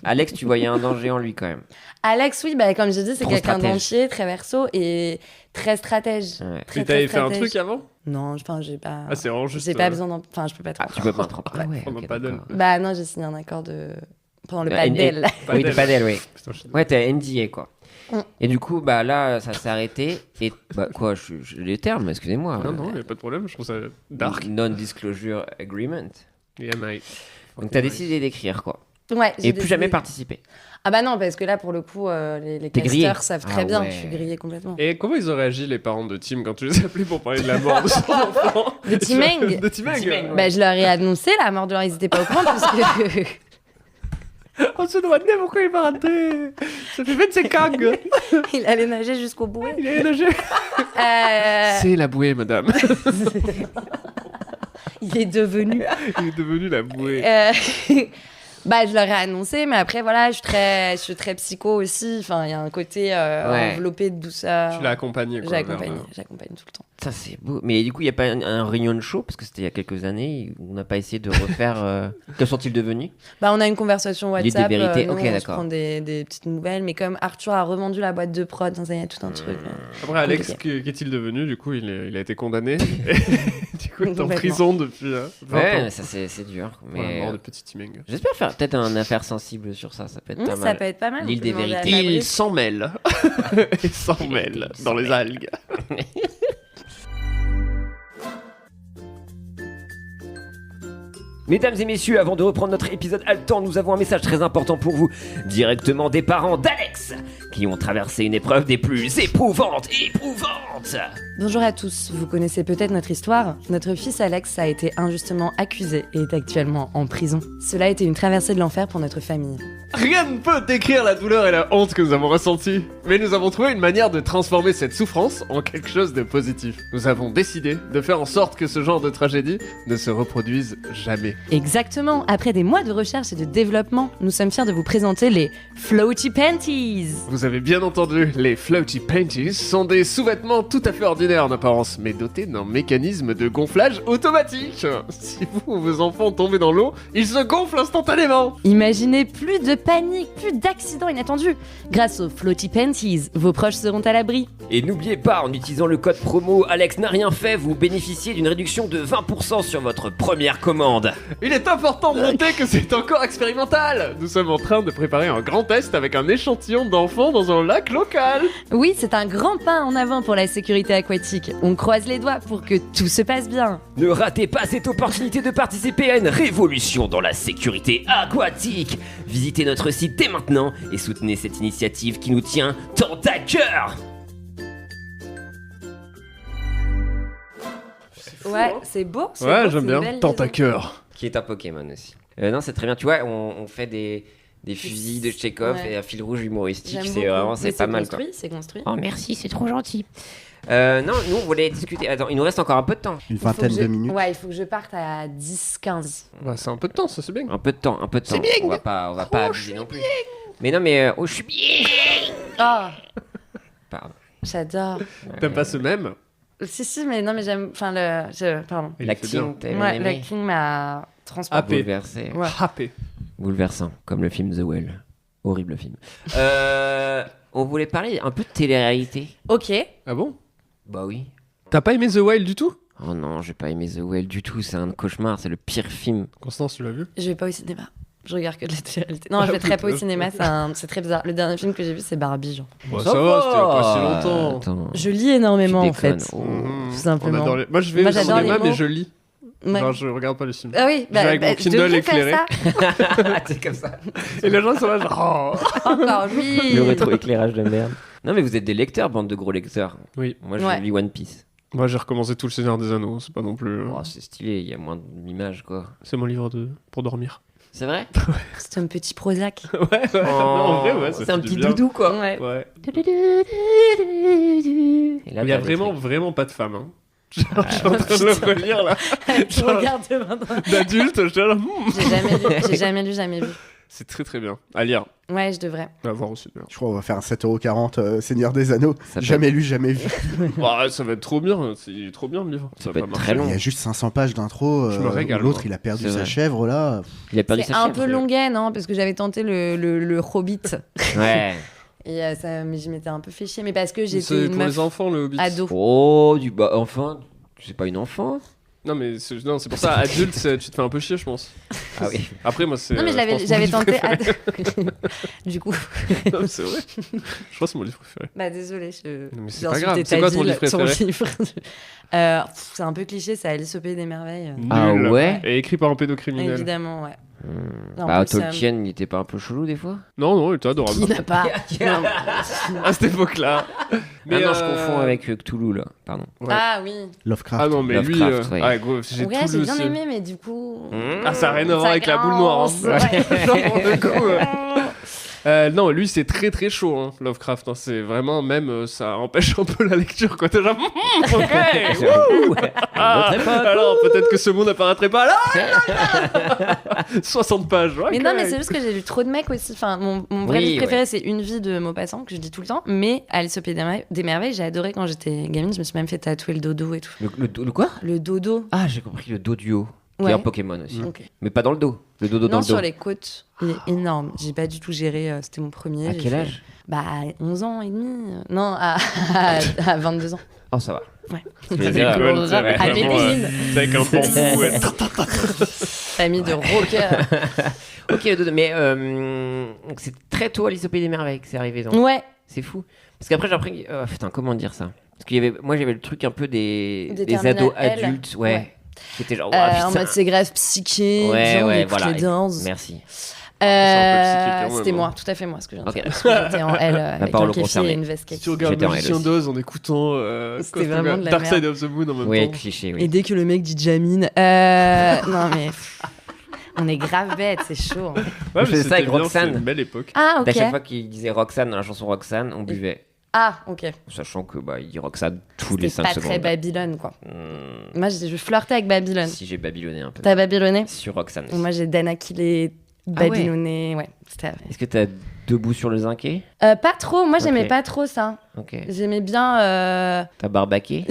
Alex, tu voyais un danger en lui quand même. Alex, oui, bah, comme j'ai dit, c'est Trop quelqu'un stratège. d'entier, très verso et très stratège. Ouais. Très, Et t'avais très fait un stratège. truc avant? Non, enfin, j'ai pas. Ah, c'est vraiment juste. J'ai pas besoin d'en. Enfin, je peux pas trop. Ah, tu peux pas trop. Ah ouais, Prendre un ok, paddle. d'accord. Bah non, j'ai signé un accord de. Pendant le Et- padel. Oui, de padel, oui. Putain, je suis- Ouais, t'as NDA quoi. Mm. Et du coup, bah là, ça s'est arrêté. Et bah quoi, les termes, excusez-moi. Non, non, y a pas de problème, je trouve ça dark. Non-disclosure agreement. Yeah, mate. Donc t'as décidé d'écrire quoi. Ouais, j'ai Et plus décidé- jamais participer. Ah bah non, parce que là, pour le coup, les T'es grillé. casteurs savent très Ah bien ouais. que je suis grillée complètement. Et comment ils ont réagi, les parents de Tim, quand tu les as appelés pour parler de la mort de son enfant? De Timeng. De Timeng. Timeng, ouais. Bah, je leur ai annoncé la mort de leur. Ils étaient pas au courant parce que. On se demandait pourquoi il est pas rentré. Ça fait 25 ans. Il allait nager jusqu'au bout. Il est nagé. C'est la bouée, madame. Il est devenu. Il est devenu la bouée. Bah, je leur ai annoncé, mais après, voilà, je suis très psycho aussi. Enfin, il y a un côté Ouais. enveloppé de douceur. Tu l'as accompagné, quoi. J'accompagne vers- tout le temps. Ça c'est beau. Mais du coup, il n'y a pas un réunion show parce que c'était il y a quelques années où on n'a pas essayé de refaire. Que sont-ils devenus? Bah, on a une conversation L'île des WhatsApp. vérités, nous, ok, on se d'accord. prend des petites nouvelles, mais comme Arthur a revendu la boîte de prod, ça y a tout un truc. Après, Alex, qu'est-il devenu? Du coup, il a été condamné. du coup, il est en Complètement. prison depuis 20 Ouais, ans. ça c'est dur. Pour la Mais mort de petit Timeng. j'espère faire peut-être une affaire sensible sur ça. Ça peut être pas Ça mal. peut être pas mal. L'île on peut des demander à vérités. Fabrice. Il s'en mêle. Il s'en mêle dans les algues. Mesdames et messieurs, avant de reprendre notre épisode haletant, nous avons un message très important pour vous, directement des parents d'Alex, qui ont traversé une épreuve des plus éprouvantes. Bonjour à tous, vous connaissez peut-être notre histoire. Notre fils Alex a été injustement accusé et est actuellement en prison. Cela a été une traversée de l'enfer pour notre famille. Rien ne peut décrire la douleur et la honte que nous avons ressenties. Mais nous avons trouvé une manière de transformer cette souffrance en quelque chose de positif. Nous avons décidé de faire en sorte que ce genre de tragédie ne se reproduise jamais. Exactement, après des mois de recherche et de développement, nous sommes fiers de vous présenter les Floaty Panties. Vous avez bien entendu, les Floaty Panties sont des sous-vêtements tout à fait ordinaires en apparence, mais dotés d'un mécanisme de gonflage automatique. Si vous ou vos enfants tombent dans l'eau, ils se gonflent instantanément. Imaginez plus de panique, plus d'accidents inattendus. Grâce aux Floaty Panties, vos proches seront à l'abri. Et n'oubliez pas, en utilisant le code promo Alex n'a rien fait, vous bénéficiez d'une réduction de 20% sur votre première commande. Il est important de noter que c'est encore expérimental. Nous sommes en train de préparer un grand test avec un échantillon d'enfants dans un lac local. Oui, c'est un grand pas en avant pour la sécurité aquatique. On croise les doigts pour que tout se passe bien. Ne ratez pas cette opportunité de participer à une révolution dans la sécurité aquatique. Visitez notre site dès maintenant et soutenez cette initiative qui nous tient tant à cœur. Ouais, c'est beau. c'est Ouais, beau, j'aime c'est bien. une belle Tant à liaison. cœur. Qui est un Pokémon aussi. Non, c'est très bien. Tu vois, on fait des fusils de Chekhov Ouais. et un fil rouge humoristique. J'aime C'est beaucoup. vraiment, Mais c'est pas mal quoi. C'est construit. Oh merci, c'est trop gentil. Non, nous on voulait discuter. Attends, il nous reste encore un peu de temps. Une Il faut vingtaine que de je- minutes. Ouais, il faut que je parte à 10-15. Bah, c'est un peu de temps, ça c'est bien. Un peu de temps, un peu de temps. bien. On va pas abuser non plus. Mais non, mais je suis bien. Oh, Pardon. j'adore. T'aimes pas ce même? Si, mais non, mais j'aime. Enfin, pardon. Il La fait bien. King, t'as Ouais, aimé. le King m'a transporté. Happé. Bouleversé. Ouais. Happé. Bouleversant, comme le film The Well. Horrible film. On voulait parler un peu de télé-réalité. Ok. Ah bon? Bah oui. T'as pas aimé The Wild du tout? Oh non, j'ai pas aimé The Well du tout. C'est un cauchemar. C'est le pire film. Constance, tu l'as vu? Je vais pas au cinéma. Je regarde que de la télé-réalité. Non, je vais très peu au cinéma, c'est très bizarre. Le dernier film que j'ai vu, c'est Barbie, genre. Bah, ça va, c'était il y a pas si longtemps. Attends. Je lis énormément, en Tu déconnes. fait. Oh. Mhm. Tout simplement. On adore Moi, je vais Moi, au j'adore cinéma, les mais mots. je lis. Ouais. Genre, je regarde pas les films. Ah oui, Je vais avec mon je Kindle devrais éclairé. faire ça. C'est comme ça. Et les gens sont là, genre. Oh. Encore, oui. Le rétro-éclairage de merde. Non, mais vous êtes des lecteurs, bande de gros lecteurs. Oui. Moi, je Ouais. lis One Piece. Moi, j'ai recommencé tout le Seigneur des Anneaux, c'est pas non plus. Oh, c'est stylé, il y a moins d'images, quoi. C'est mon livre pour dormir. C'est vrai? C'est un petit Prozac. Ouais, ouais. Non, en vrai, ouais, ça C'est fait un du petit bien. doudou, quoi. Ouais. Ouais. Et là, Il y a t'as des vraiment, trucs. vraiment pas de femme. Hein. Genre, je suis en train de le relire là. Je regarde maintenant. D'adulte, je suis là. J'ai jamais lu, jamais vu. C'est très très bien. À lire. Ouais, je devrais. À voir aussi. D'ailleurs. Je crois qu'on va faire un 7,40€ Seigneur des Anneaux. Ça peut Jamais lu, jamais vu. Ça va être trop bien. C'est trop bien le livre. Ça va peut pas être marcher. très long. Il y a juste 500 pages d'intro. Je me régale, L'autre, moi. il a perdu C'est sa vrai. chèvre, là. Il a perdu C'est sa un chèvre. peu longuet, non? Parce que j'avais tenté le Hobbit. Ouais. Et mais je m'étais un peu fait chier. Mais parce que C'est j'étais une pour meuf les enfants, le Hobbit. ado. Oh, enfin, c'est pas une enfant. Non, mais c'est pour ça, adulte, tu te fais un peu chier, je pense. Ah oui. Après, moi, c'est. Non, mais je pense, mon j'avais livre tenté. préféré. Du coup. Non, mais c'est vrai. Je crois que c'est mon livre préféré. Bah, désolée. Non, mais c'est j'ai pas insulté grave. ta C'est quoi ton ville, livre préféré livre. C'est un peu cliché, c'est Alice au Pays des Merveilles. Ah Nul. ouais. Et écrit par un pédocriminel. Évidemment, ouais. En Bah, plus, Tolkien, il était pas un peu chelou des fois? Non, il était adorable. Qui n'a pas. Non. À cette époque-là. Ah non, je confonds avec Cthulhu là, pardon. Ouais. Ah oui. Lovecraft. Ah non, mais lui. Lovecraft, ouais. Ah, gros, j'ai Ouais, tout j'ai lu bien aussi. aimé, mais du coup. Ah, ça a rien à voir avec la boule noire. Hein. Ouais. Genre, pour le coup, non, lui c'est très très chaud, hein, Lovecraft. Hein. C'est vraiment même ça empêche un peu la lecture quoi. T'es genre, ok. Ouh, Ah, notre époque. alors peut-être que ce monde n'apparaîtrait pas là. 60 pages. Mais ok. non, mais c'est juste que j'ai lu trop de mecs aussi. Enfin, mon vrai Oui, livre préféré, c'est Une vie de Maupassant, que je dis tout le temps. Mais Alice au Pays des Merveilles, j'ai adoré quand j'étais gamine. Je me suis même fait tatouer le dodo et tout. Le quoi? Le dodo. Ah, j'ai compris le Doduo. Qui Ouais. est un Pokémon aussi. Ok. Mais pas dans le dos. Le dodo dans Non, le dos. sur les côtes. Il est énorme. J'ai pas du tout géré. C'était mon premier. À J'ai quel fait- âge? Bah, 11 ans et demi. Non, à 22 ans. Oh, ça va. Ouais. Je veux C'est dire, cool, le c'est rap à vraiment, Medellin. c'est avec un bambou. Ouais. Famille de rockers. Ok, le dodo. Mais donc c'est très tôt Alice au Pays des Merveilles que c'est arrivé. Donc. Ouais. C'est fou. Parce qu'après, j'ai appris. Putain, comment dire ça? Parce qu'il y avait. Moi, j'avais le truc un peu des Terminal ados L. adultes. Ouais. Ouais. C'était genre. En mode c'est grave psyché. Ouais, bien, on ouais, écoute voilà. les danses. Merci. C'est un peu psychique, quand même, C'était hein. moi, tout à fait moi, ce que je viens de Ok. faire. Parce que j'étais en L avec parole un kéfier concernée. et une veste Si kaki. tu regardes J'étais en Magicien L aussi. d'Oz en écoutant C'était vraiment de la Dark Side merde. of the Moon en même Oui, temps. cliché, Et oui. dès que le mec dit Jamine, non mais on est grave bête, c'est chaud. Hein. Ouais, Je faisais mais ça avec c'était bien, Roxane. c'était une belle époque. Ah À ok. chaque fois qu'il disait Roxane dans la chanson Roxane, on buvait. Ah ok. Sachant que il dit Roxane tous les C'était 5 pas secondes. très Babylone quoi. Hmm, Moi je flirtais avec Babylone. si j'ai babylonné un peu. T'as babylonné? Sur Roxane. Moi j'ai Danakilé, Ah ouais. babylonné, ouais. C'était. Est-ce que t'as debout sur le zinquet? Pas trop. Moi j'aimais Ok. pas trop ça. Ok. J'aimais bien. T'as barbaqué?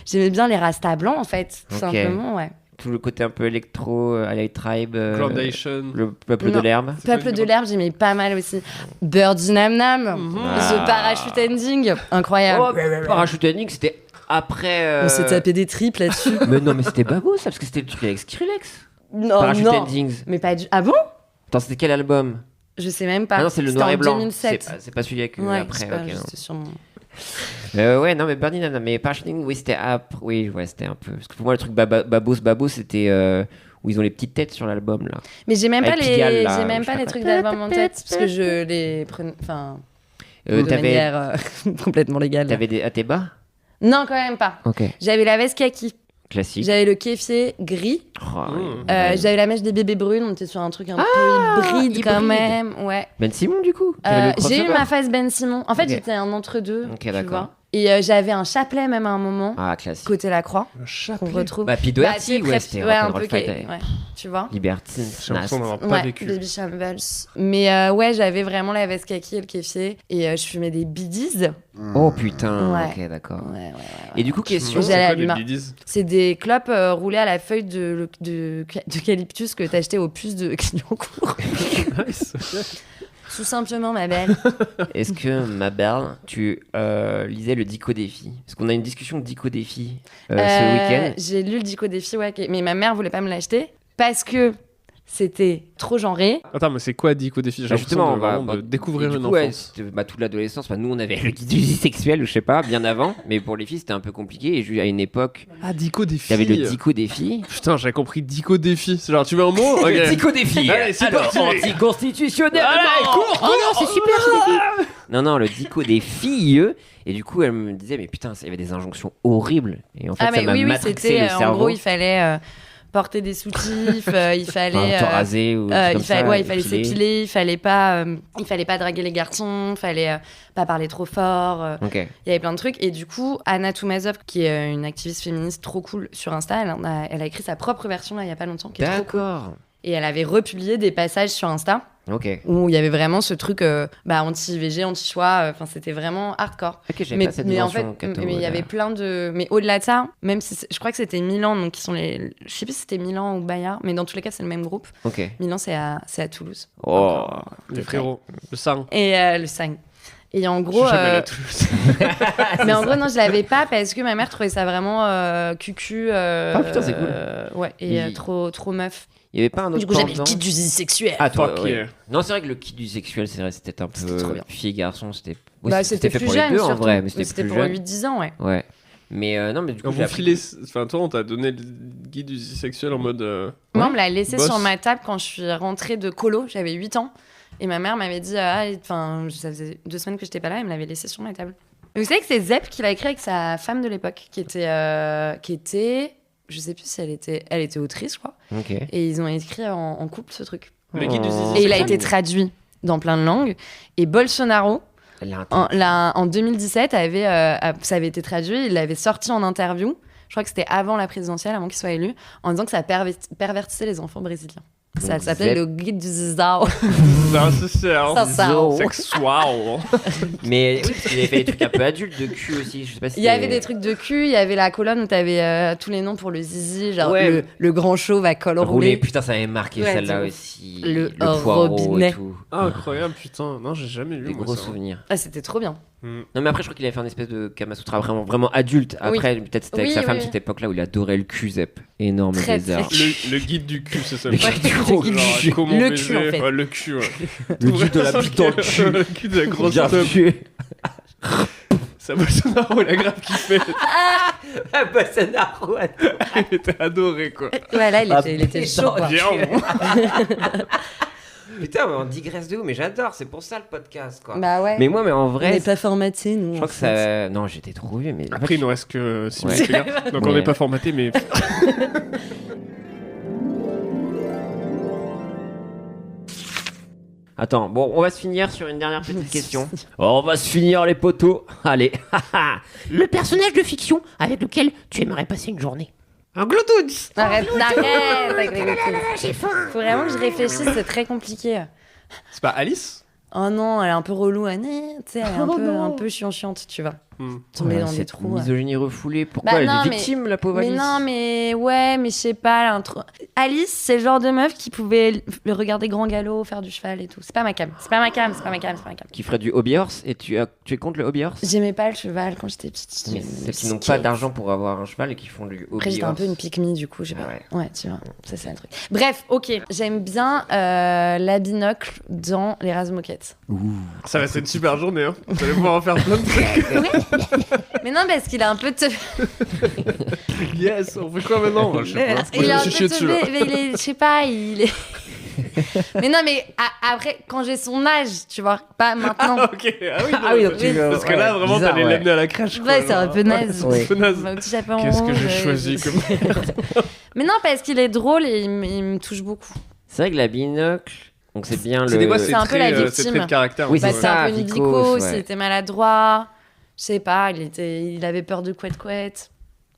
J'aimais bien les rastas blancs en fait, tout Ok. simplement, ouais. Tout le côté un peu électro, LA Tribe, Cloudation. le peuple de Non. l'herbe. C'est pas Peuple une de l'herbe, j'aimais pas mal aussi. Birdie Nam Nam, Ah. The Parachute Ending, incroyable. Oh, Parachute Ending, c'était après. On s'est tapé des tripes là-dessus. Mais non, mais c'était Babo ça, parce que c'était le truc avec Skrillex. Non, Parachute non. Endings. Mais pas du. Ah bon? Attends, c'était quel album? Je sais même pas. Ah non, c'est le C'était noir en et blanc. 2007. C'est pas celui avec Ouais, après. c'est pas, Ok, non. j'étais sur mon- Ouais, non, mais Birdie Nam Nam, mais Parachute Ending, oui, c'était après. Oui, ouais, c'était un peu. Parce que pour moi, le truc Babos, c'était où ils ont les petites têtes sur l'album là. Mais j'ai même pas Avec les, Pigalle, là, j'ai même je sais pas pas les quoi. trucs d'album en tête parce que je les prenais, enfin, de T'avais manière complètement légale. des Ateba? Non, quand même pas. Ok. J'avais la veste kaki, Classique. j'avais le kéfier gris, Oh, Mmh. j'avais la mèche des bébés brunes. On était sur un truc un peu hybride quand hybride. même, ouais. Ben Simon, du coup. T'avais le J'ai eu crossover ma phase Ben Simon. En fait, Ok. j'étais un entre-deux. Ok, tu d'accord. vois. Et j'avais un chapelet même à un moment, Ah, classique. côté la croix, Un qu'on chapelet. retrouve. Bah, puis Bah, Doherty, tu sais, ouais, très- c'était ouais, un Rock'n'Roll peu, Friday. ouais, tu vois. Libertine. J'ai l'impression d'avoir pas vécu. Baby Shambles. Mais ouais, j'avais vraiment la veste kaki et le kéfier. Et je fumais des biddies. Oh putain, Ouais. ok, d'accord. Ouais. Et du coup, question. J'allais à C'est quoi Luma. les biddies? C'est des clopes roulées à la feuille d'eucalyptus que t'achetais aux puces de Clignancourt. Nice. Tout simplement, ma belle. Est-ce que, ma belle, tu lisais le Dico Défi? Parce qu'on a une discussion Dico Défi ce week-end. J'ai lu le Dico Défi, ouais, mais ma mère voulait pas me l'acheter parce que c'était trop genré. Attends, mais c'est quoi Dico Défi? J'ai Bah, l'impression justement, de, vraiment de découvrir et du une coup, ouais, enfance. c'était, toute l'adolescence, nous on avait le guide du vie sexuel, je sais pas, bien avant, mais pour les filles c'était un peu compliqué. Et à une époque, Ah, Dico Défi. il y avait le Dico Défi. Putain, j'avais compris Dico Défi. C'est genre, tu veux un mot? Ok. Le Dico Défi. Allez, c'est Alors, parti. anticonstitutionnel. Oh non, c'est super ce défi. Non, le Dico des filles. Et du coup, elle me disait, mais putain, il y avait des injonctions horribles. Et en fait, Ah, ça mais m'a oui, matrixé c'était le en cerveau. gros, il fallait porter des soutifs, il fallait. Te raser ou des trucs comme ça, il fallait épiler. s'épiler, il fallait pas draguer les garçons, il fallait pas parler trop fort. Ok. Il y avait plein de trucs. Et du coup, Anna Toumazov, qui est une activiste féministe trop cool sur Insta, elle a écrit sa propre version là, il y a pas longtemps, qui est trop cool. D'accord. Et elle avait republié des passages sur Insta Ok. où il y avait vraiment ce truc anti-IVG, anti-choix. Enfin, c'était vraiment hardcore. Ok, j'avais Mais, pas cette mais en dimension fait, catho, mais il y avait plein de. Mais au-delà de ça, même si je crois que c'était Milan, donc qui sont les. Je sais plus si c'était Milan ou Bayard, mais dans tous les cas, c'est le même groupe. Ok. Milan, c'est à Toulouse. Oh. Les frérots, le sang. Et le 5. Et en Je gros. suis jamais allé à Toulouse. Mais en gros, non, je l'avais pas parce que ma mère trouvait ça vraiment cucu. Ah, putain, c'est cool. Ouais, et Il- trop meuf. Il y avait pas un autre Du coup, j'avais le pendant kit du zizi sexuel. Ah, toi, Fuck ouais. yeah. Non, c'est vrai que le kit du sexuel, c'est vrai, c'était un C'était trop peu bien. fille et garçon, c'était. Oui, Bah, c'était fait plus pour jeune, les deux en surtout. vrai, mais Mais c'était plus pour jeune. 8-10 ans, ouais. Ouais. Mais non, mais du coup, Quand j'ai vous appris- filez, enfin toi on t'a donné le guide du sexuel en mode Moi, on me l'a laissé Boss. sur ma table quand je suis rentrée de colo. J'avais 8 ans. Et ma mère m'avait dit, enfin, ça faisait 2 semaines que j'étais pas là, elle me l'avait laissé sur ma table. Et vous savez que c'est Zep qui l'a écrit avec sa femme de l'époque, qui était, je sais plus si elle était autrice, je crois. Ok. Et ils ont écrit en couple ce truc. le guide du zizi Et il a sexuel. été traduit dans plein de langues. Et Bolsonaro, Elle a un truc. en 2017, ça avait été traduit, il l'avait sorti en interview. Je crois que c'était avant la présidentielle, avant qu'il soit élu, en disant que ça pervertissait les enfants brésiliens. Ça Donc, s'appelait Zep- le guide du zizao. Non, c'est ça. Ça, ça. Sexual. Mais oui, parce qu'il avait fait des trucs un peu adultes de cul aussi. Je sais pas si Il y avait des trucs de cul, il y avait la colonne où t'avais tous les noms pour le zizi, genre Ouais. le grand chauve à col roulé. roulé. Putain, ça avait marqué Ouais, celle-là de ouf. aussi. Le poireau robinet. et tout. Ah, incroyable, putain. Non, j'ai jamais lu Des moi gros ça. souvenirs. Ah, c'était trop bien. Hmm. Non, mais après, je crois qu'il avait fait un espèce de Kamasutra vraiment adulte. Après, peut-être c'était avec Oui, sa femme oui. cette époque-là où il adorait le cul, Zep. Énorme Très, bizarre. très Le guide du cul, c'est ça. Le guide du Genre, cul. comment Le baiser. cul, en fait. Ouais, le cul, ouais. Le guide de la bite dans le cul. Le cul de la grosse Bien teub. sûr. Ça Bolsonaro, il a grave kiffé. Ah, Bolsonaro. Il était adoré, quoi. Ouais, là, il Ah, était putain. chaud, quoi. Bien. Putain, mais on digresse de où? Mais j'adore, c'est pour ça le podcast, quoi. Bah ouais. Mais moi, mais en On vrai, n'est pas formatés, nous. je crois en que fait. ça. Non, j'étais trop vieux, mais. Après, il nous reste que 6 Ouais. minutes, les gars. Donc, on Mais- n'est pas formaté, mais. Attends, bon, on va se finir sur une dernière petite question. On va se finir les poteaux. Allez. Le personnage de fiction avec lequel tu aimerais passer une journée. Un Glotouts. Arrête avec les gars. Faut vraiment que je réfléchisse, c'est très compliqué. C'est pas Alice Oh non, elle est un peu relou, Annie. Tu sais, elle est un peu chiante, tu vois. Tomber dans des trous. Misogynie refoulée. Pourquoi Bah elle non, est mais- victime, la pauvre Mais Alice? non, mais ouais, mais je sais pas. Elle a un trop- Alice, c'est le genre de meuf qui pouvait le regarder grand galop, faire du cheval et tout. C'est pas ma cam. C'est pas ma cam. Qui ferait du hobby horse et tu es contre le hobby horse? J'aimais pas le cheval quand j'étais petite. Mais celles qui n'ont pas d'argent pour avoir un cheval et qui font du hobby Après, j'étais un peu horse. une pique-me, du coup, j'ai pas. Ouais. Ouais, tu vois, c'est ça le truc. Bref, ok. J'aime bien la binocle dans les Razmoquettes. Ça va être une super journée, hein. Vous allez pouvoir en faire plein de trucs. Mais non, parce qu'il a un peu de. Yes, on fait quoi maintenant? Je sais pas. Il est un Je peu suis chié dessus, là. teubé, mais il est, je sais pas, il est. Mais non, mais après, quand j'ai son âge, tu vois, pas maintenant. Ok, ah oui, non, Ah oui, donc parce tu veux- parce que là, ouais, vraiment, bizarre, t'allais ouais. l'amener à la crèche. quoi, Ouais, c'est un genre. peu naze. Ouais. Un peu naze. Un petit chapeau en Qu'est-ce que rouge, j'ai choisi comme. Mais non, parce qu'il est drôle et il me touche beaucoup. C'est vrai que la binocle, donc c'est bien C'est des fois, le. C'est un peu la c'est victime. très de caractère. Oui, quoi. Bah, c'est c'est ça, un peu une Vicos, vicose, ouais. il était maladroit. Je sais pas, il avait peur de couette.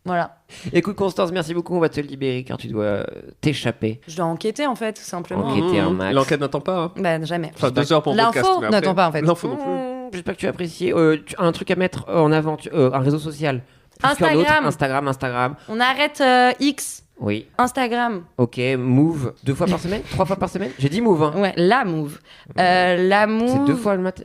Voilà. Écoute, Constance, merci beaucoup. On va te libérer car tu dois t'échapper. Je dois enquêter, en fait, tout simplement. Enquêter un max. L'enquête n'attend pas. Hein. Bah, jamais. Enfin, 2 heures pour le podcast. L'info mais après- n'attend pas, en fait. L'info non plus. J'espère que tu as apprécié. Tu as un truc à mettre en avant, un réseau social. Plus qu'un autre. Instagram. On arrête X, Oui. Instagram. Ok. Move 2 fois par semaine 3 fois par semaine J'ai dit move. Hein. Ouais, la Move. La Move. C'est 2 fois le matin.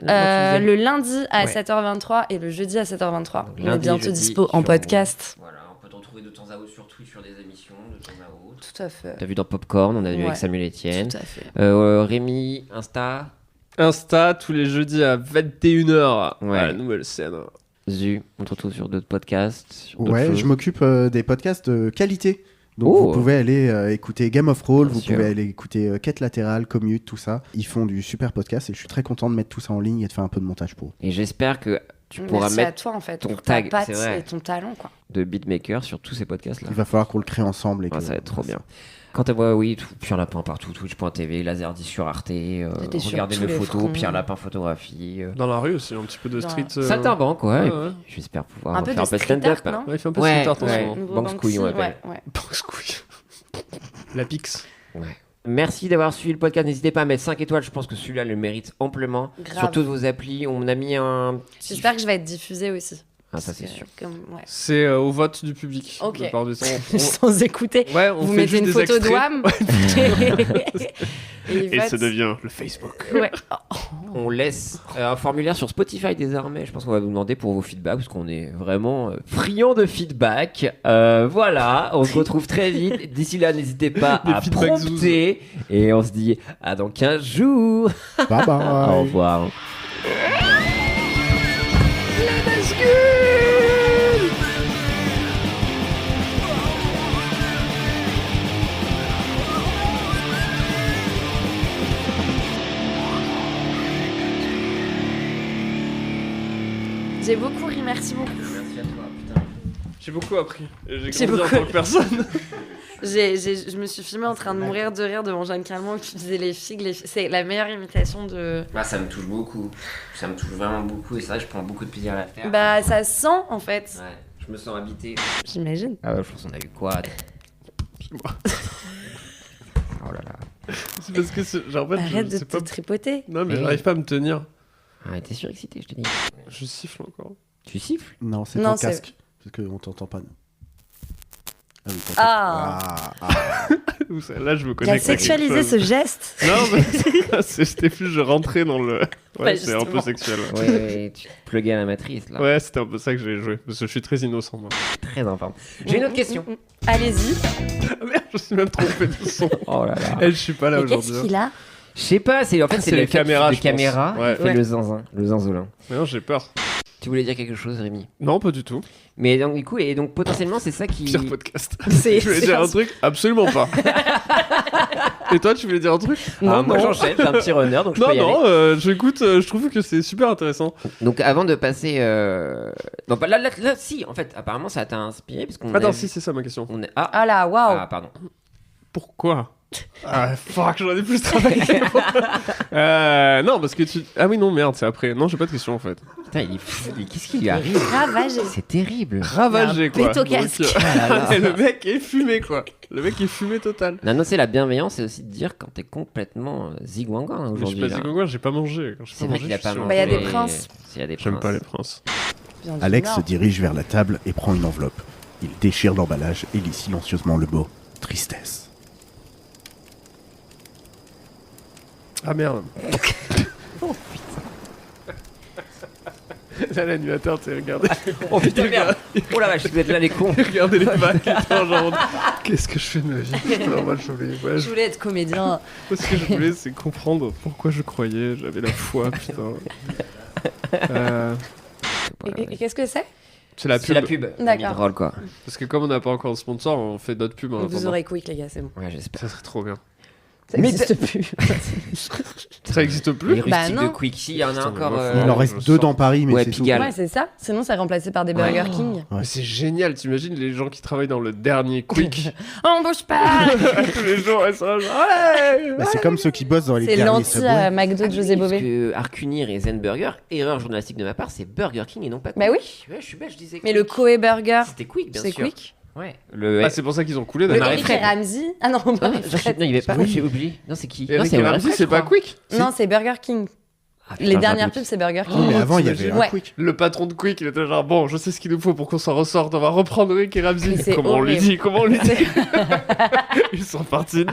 Le lundi à Ouais. 7h23 et le jeudi à 7h23. Donc, On est lundi, bientôt jeudi, dispo en sur- podcast. Voilà, on peut te retrouver de temps à autre sur Twitch sur des émissions de temps à autre. Tout à fait. T'as vu dans Popcorn, on a vu Ouais. avec Samuel Etienne. Tout à fait. Rémi, Insta, Insta, tous les jeudis à 21h. Ouais. À la nouvelle scène. Zu, on te retrouve sur d'autres podcasts. Sur d'autres Ouais, choses. je m'occupe des podcasts de qualité. Donc Oh. vous pouvez aller écouter Game of Roll, Bien vous sûr. pouvez aller écouter Quête latérale, Commute, tout ça. Ils font du super podcast et je suis très content de mettre tout ça en ligne et de faire un peu de montage pour eux. Et j'espère que tu pourras Merci à mettre toi, en fait, ton pour tag, ta patte c'est vrai. et ton talent, quoi. de beatmaker sur tous ces podcasts-là. Il va falloir qu'on le crée ensemble. Et Ah, que- ça va être trop bien. Quant à moi, oui, Pierre Lapin partout, twitch.tv, Laser10 sur Arte, J'étais sur regardez tous mes les photos, fronts. Pierre Lapin photographie. Dans la rue aussi, un petit peu de Dans- street. Saltimbanque, ouais. ouais, et ouais. puis, j'espère pouvoir Un peu faire de un peu street stand-up. art, non Ouais, il fait un peu Ouais, street art en ce ouais. moment. Nouveau Bankscouille, on Banksy, appelle. ouais. Bankscouille. La Pix. Ouais. Merci d'avoir suivi le podcast. N'hésitez pas à mettre 5 étoiles. Je pense que celui-là le mérite amplement. Grave. Sur toutes vos applis. On a mis un. J'espère que je vais être diffusée aussi. Ah, ça, c'est sûr. Ouais. C'est au vote du public. Ok. la part du temps. Sans écouter. Ouais, on Vous fait mettez juste une des photo extraits. d'Ouam. Et ça devient le Facebook. Ouais. On laisse un formulaire sur Spotify désormais. Je pense qu'on va vous demander pour vos feedbacks parce qu'on est vraiment friands de feedback. Voilà, on se retrouve très vite. D'ici là, n'hésitez pas Des à feedbacks prompter. Et on se dit à dans 15 jours. Bye bye. Au revoir. J'ai beaucoup ri, merci beaucoup. Merci à toi, putain. J'ai beaucoup appris. Et j'ai J'ai grandi en beaucoup- tant que personne. Je me suis filmée en train de mourir de rire devant Jeanne Calment qui disait les figues. C'est la meilleure imitation de. Bah, ça me touche beaucoup. Ça me touche vraiment beaucoup. Et c'est vrai que je prends beaucoup de plaisir à la faire. Bah, ça se sent en fait. Ouais, je me sens habité. J'imagine. Ah ouais, je pense qu'on a vu quoi Moi. Oh là là. C'est parce que genre, en fait, Arrête je de sais te pas. tripoter. Non, mais Mais j'arrive pas à me tenir. Ah, t'es surexcité, je te dis. Je siffle encore. Tu siffles? Non, c'est Non, ton c'est- casque. Parce qu'on t'entend pas, nous. Ah oui, t'entends. Ah. Ou ça, là, je me Il a connecte. à quelque sexualisé chose. ce geste. Non, mais c'était plus je rentrais dans le. Ouais, Bah, c'est un peu justement. sexuel. Ouais, tu te pluguais à la matrice là. Ouais, c'était un peu ça que j'ai joué. Parce que je suis très innocent, moi. Très informe. J'ai une autre question. Allez-y. Ah merde, je suis même trompé de son. Oh là là. Eh, je suis pas là Mais qu'est-ce aujourd'hui. qu'il a? Je sais pas, c'est en fait C'est le les fait caméras, Les je pense. caméras, Ouais. il fait Ouais. le zinzin, le zinzolin. Mais non, j'ai peur. Tu voulais dire quelque chose, Rémi? Non, pas du tout. Mais donc du coup, et donc potentiellement c'est ça qui. Pire podcast. C'est- Je voulais c'est dire un- un truc Absolument pas. Et toi, tu voulais dire un truc Ah, moi j'enchaîne, j'ai un petit runner donc je Non, peux y aller. non, j'écoute, je trouve que c'est super intéressant. Donc avant de passer, non pas là, si en fait apparemment ça t'a inspiré parce qu'on. Attends, a si, c'est ça ma question. On est Ah là, waouh. ah pardon. Pourquoi Ah, fuck, j'en ai plus travaillé. Non, parce que tu. Ah oui, non, merde, c'est après. Non, j'ai pas de question en fait. Putain, il est fou. Qu'est-ce qui lui arrive? Ravagé. C'est terrible. Ravagé, quoi. pète au Donc, casque. Ah là là. et le mec est fumé, quoi. Le mec est fumé total. Non, c'est la bienveillance, c'est aussi de dire quand t'es complètement zigouangan Mais je aujourd'hui. suis pas là. zigouangan, j'ai pas mangé. Quand j'ai C'est vrai qu'il a je suis pas sûr. mangé. Bah, il y a des princes. Il y a des J'aime princes. pas les princes. Bien du Alex Nord. se dirige vers la table et prend une enveloppe. Il déchire l'emballage et lit silencieusement le mot tristesse. Ah merde. Là, l'animateur, tu sais, regardez. Oh putain, merde. Oh la vache, vous êtes là les cons. Regardez les vagues. Genre, qu'est-ce que je fais de ma vie Putain, moi, ouais, Je voulais être comédien. Moi, ce que je voulais, c'est comprendre pourquoi je croyais, j'avais la foi, putain. Et qu'est-ce que c'est? C'est la C'est pub. la pub. D'accord. Drôle quoi. Parce que comme on n'a pas encore de sponsor, on fait d'autres pubs en Vous attendant. aurez Quick, les gars, c'est bon. Ouais, j'espère. Ça serait trop bien. Ça Mais n'existe plus. Ça existe Les plus rustiques Bah, non. de Quick, si, il y en a Putain, encore. mais moi, Il en je reste le 2 sens. dans Paris, mais Ouais, c'est tout. Pigalle. Ouais, c'est ça. Sinon, c'est remplacé par des Burger King. Ouais. Mais c'est génial, t'imagines les gens qui travaillent dans le dernier Quick On bouge pas. tous les jours, elles sont là, genre, ouais Bah, c'est comme ceux qui bossent dans les C'est derniers l'anti Subway. McDo de José Ah Parce Bové. que Arcunir et Zen Burger, erreur journalistique de ma part, c'est Burger King et non pas Quick. Bah oui. Ouais, je suis bête, je disais Mais Quick. le Koei Burger, C'était Quick, bien c'est sûr. Quick. Ouais. Le. Ah, c'est pour ça qu'ils ont coulé Le d'ailleurs. Marie Eric et Fred. Ramsey. Ah non, Ah, Marie-Fred. non, il y avait pas. Oui. J'ai oublié. Non, c'est qui? Non, Eric c'est et Marie Ramsey, Fred, c'est je pas crois. Quick Non, c'est Burger King. Ah, putain, Les j'ai un dernières doute. pubs, c'est Burger Oui, King. mais avant, il y avait t'imagines un Ouais. Quick. Le patron de Quick, il était genre, bon, je sais ce qu'il nous faut pour qu'on s'en ressorte, on va reprendre Rick et Mais Ramsey. c'est Comment on lui horrible. dit Comment on lui dit Ils sont partis. Non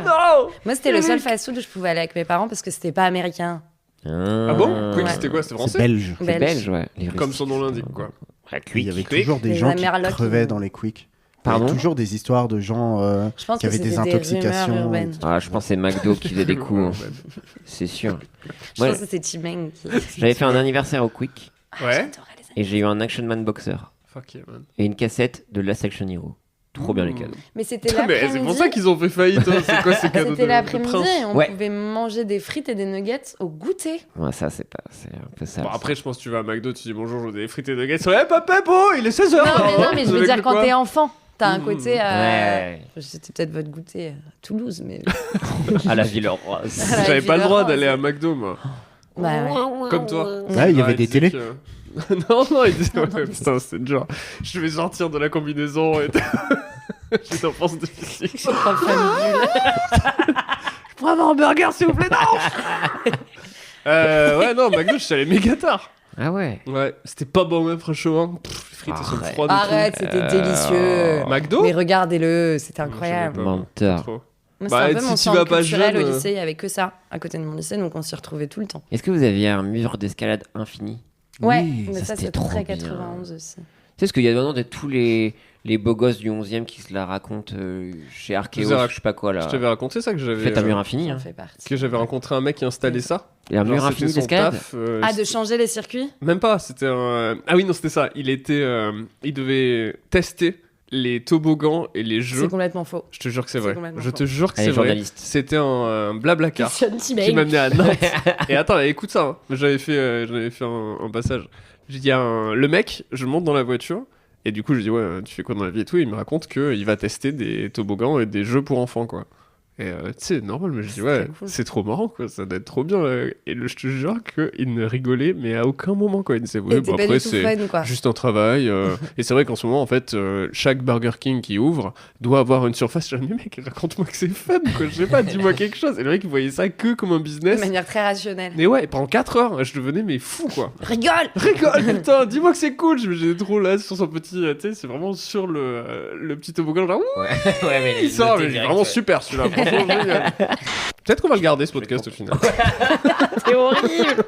Non Moi, c'était le seul fast-food où je pouvais aller avec mes parents parce que c'était pas américain. Ah bon Quick, Ouais. c'était quoi C'était C'est français belge. C'est belge, ouais. Les Comme rustiques. son nom l'indique, quoi. Ouais, Il y avait Quick. toujours des Les gens qui Amerlocs, crevaient ils- dans les Quick. Pardon? Il y avait toujours des histoires de gens Je pense qui que avaient des c'était des intoxications. rumeurs urbaines. Ah, je pense que c'est McDo qui faisait des coups, hein. C'est sûr. Je Ouais, pense que c'est Chimeng qui. j'avais fait un anniversaire au Quick Ouais. J'adorais les et j'ai eu un Action Man Boxer Fuck yeah, man. et une cassette de Last Action Hero. Trop bien les cadeaux. Mais c'était Putain, mais l'après-midi. c'est pour ça qu'ils ont fait faillite. hein. C'est quoi ces cadeaux C'était de l'après-midi prince et on Ouais. pouvait manger des frites et des nuggets au goûter. Ouais, ça, c'est pas. C'est un peu ça. Bon, après, je pense que tu vas à McDo, tu dis bonjour, je veux des frites et des nuggets. Ouais, papa, beau, il est 16h. Non, mais je veux dire, quand t'es enfant, t'as un côté. Ouais. C'était peut-être votre goûter à Toulouse, mais. À la Villeroise. Ah, J'avais pas le droit Villeroy, d'aller à c'est- McDo, moi. Bah ouais. Comme toi. Ouais, il y avait des disait télés. que- non, il disait, ouais, putain, c'était genre, je vais sortir de la combinaison et. J'ai une enfance difficile. Enfin, pour avoir un burger, s'il vous plaît, non. Ouais, non, McDo, je suis allé méga tard. Ah ouais. Ouais, c'était pas bon, même, franchement. Les frites, elles sont Arrête. froides. et tout. Arrête, c'était délicieux. McDo. Mais regardez-le, c'était Je incroyable. savais pas, Menteur. trop. Moi, Bah, c'est un peu si mon tu centre vas pas culturel jeune, au lycée, il y avait que ça à côté de mon lycée, donc on s'y retrouvait tout le temps. Est-ce que vous aviez un mur d'escalade infini? Ouais, Oui, mais ça c'était c'est trop très bien. 91 aussi. Tu sais, parce qu'il y a maintenant tous les beaux gosses du 11e qui se la racontent chez Arkeos, Vous avez- je sais pas quoi là. Je t'avais raconté ça que j'avais. Faites un mur infini. J'en Hein. fais partie. Que j'avais rencontré un mec qui installait ça. Et un Genre, mur c'était infini son d'escalade. taf, Ah, de changer les circuits? Même pas, c'était un. Ah oui, non, c'était ça. Il devait tester les toboggans et les jeux. C'est complètement faux. Je te jure que c'est C'est vrai. complètement Je faux. te jure que Allez, c'est vrai. journaliste. C'était un blablacar Christian qui Tibain. m'amenait à Nantes. Et attends, écoute ça. Hein. J'avais fait un passage. J'ai dit le mec, je monte dans la voiture. Et du coup, je dis, ouais, tu fais quoi dans la vie et tout. Et il me raconte qu'il va tester des toboggans et des jeux pour enfants, quoi. Et tu sais, normal, mais je dis, C'est ouais, très cool. c'est trop marrant, quoi. Ça doit être trop bien. Et je te jure qu'il ne rigolait, mais à aucun moment, quoi. Il disait, ouais, Et bon, t'es pas après, du tout c'est fan, quoi. juste un travail. Et c'est vrai qu'en ce moment, en fait, chaque Burger King qui ouvre doit avoir une surface. Je dis, mais mec, raconte-moi que c'est fun, quoi. Je sais pas, dis-moi quelque chose. Et le mec, il voyait ça que comme un De business. manière très rationnelle. Mais ouais, pendant 4 heures, je devenais mais fou, quoi. Rigole! Rigole, putain, dis-moi que c'est cool. J'étais trop là sur son petit, tu sais, c'est vraiment sur le petit toboggan, genre, ouh, Ouais, ouais, mais il sort, mais vraiment super celui-là, franchement génial. Peut-être qu'on va le garder ce podcast au final. C'est horrible!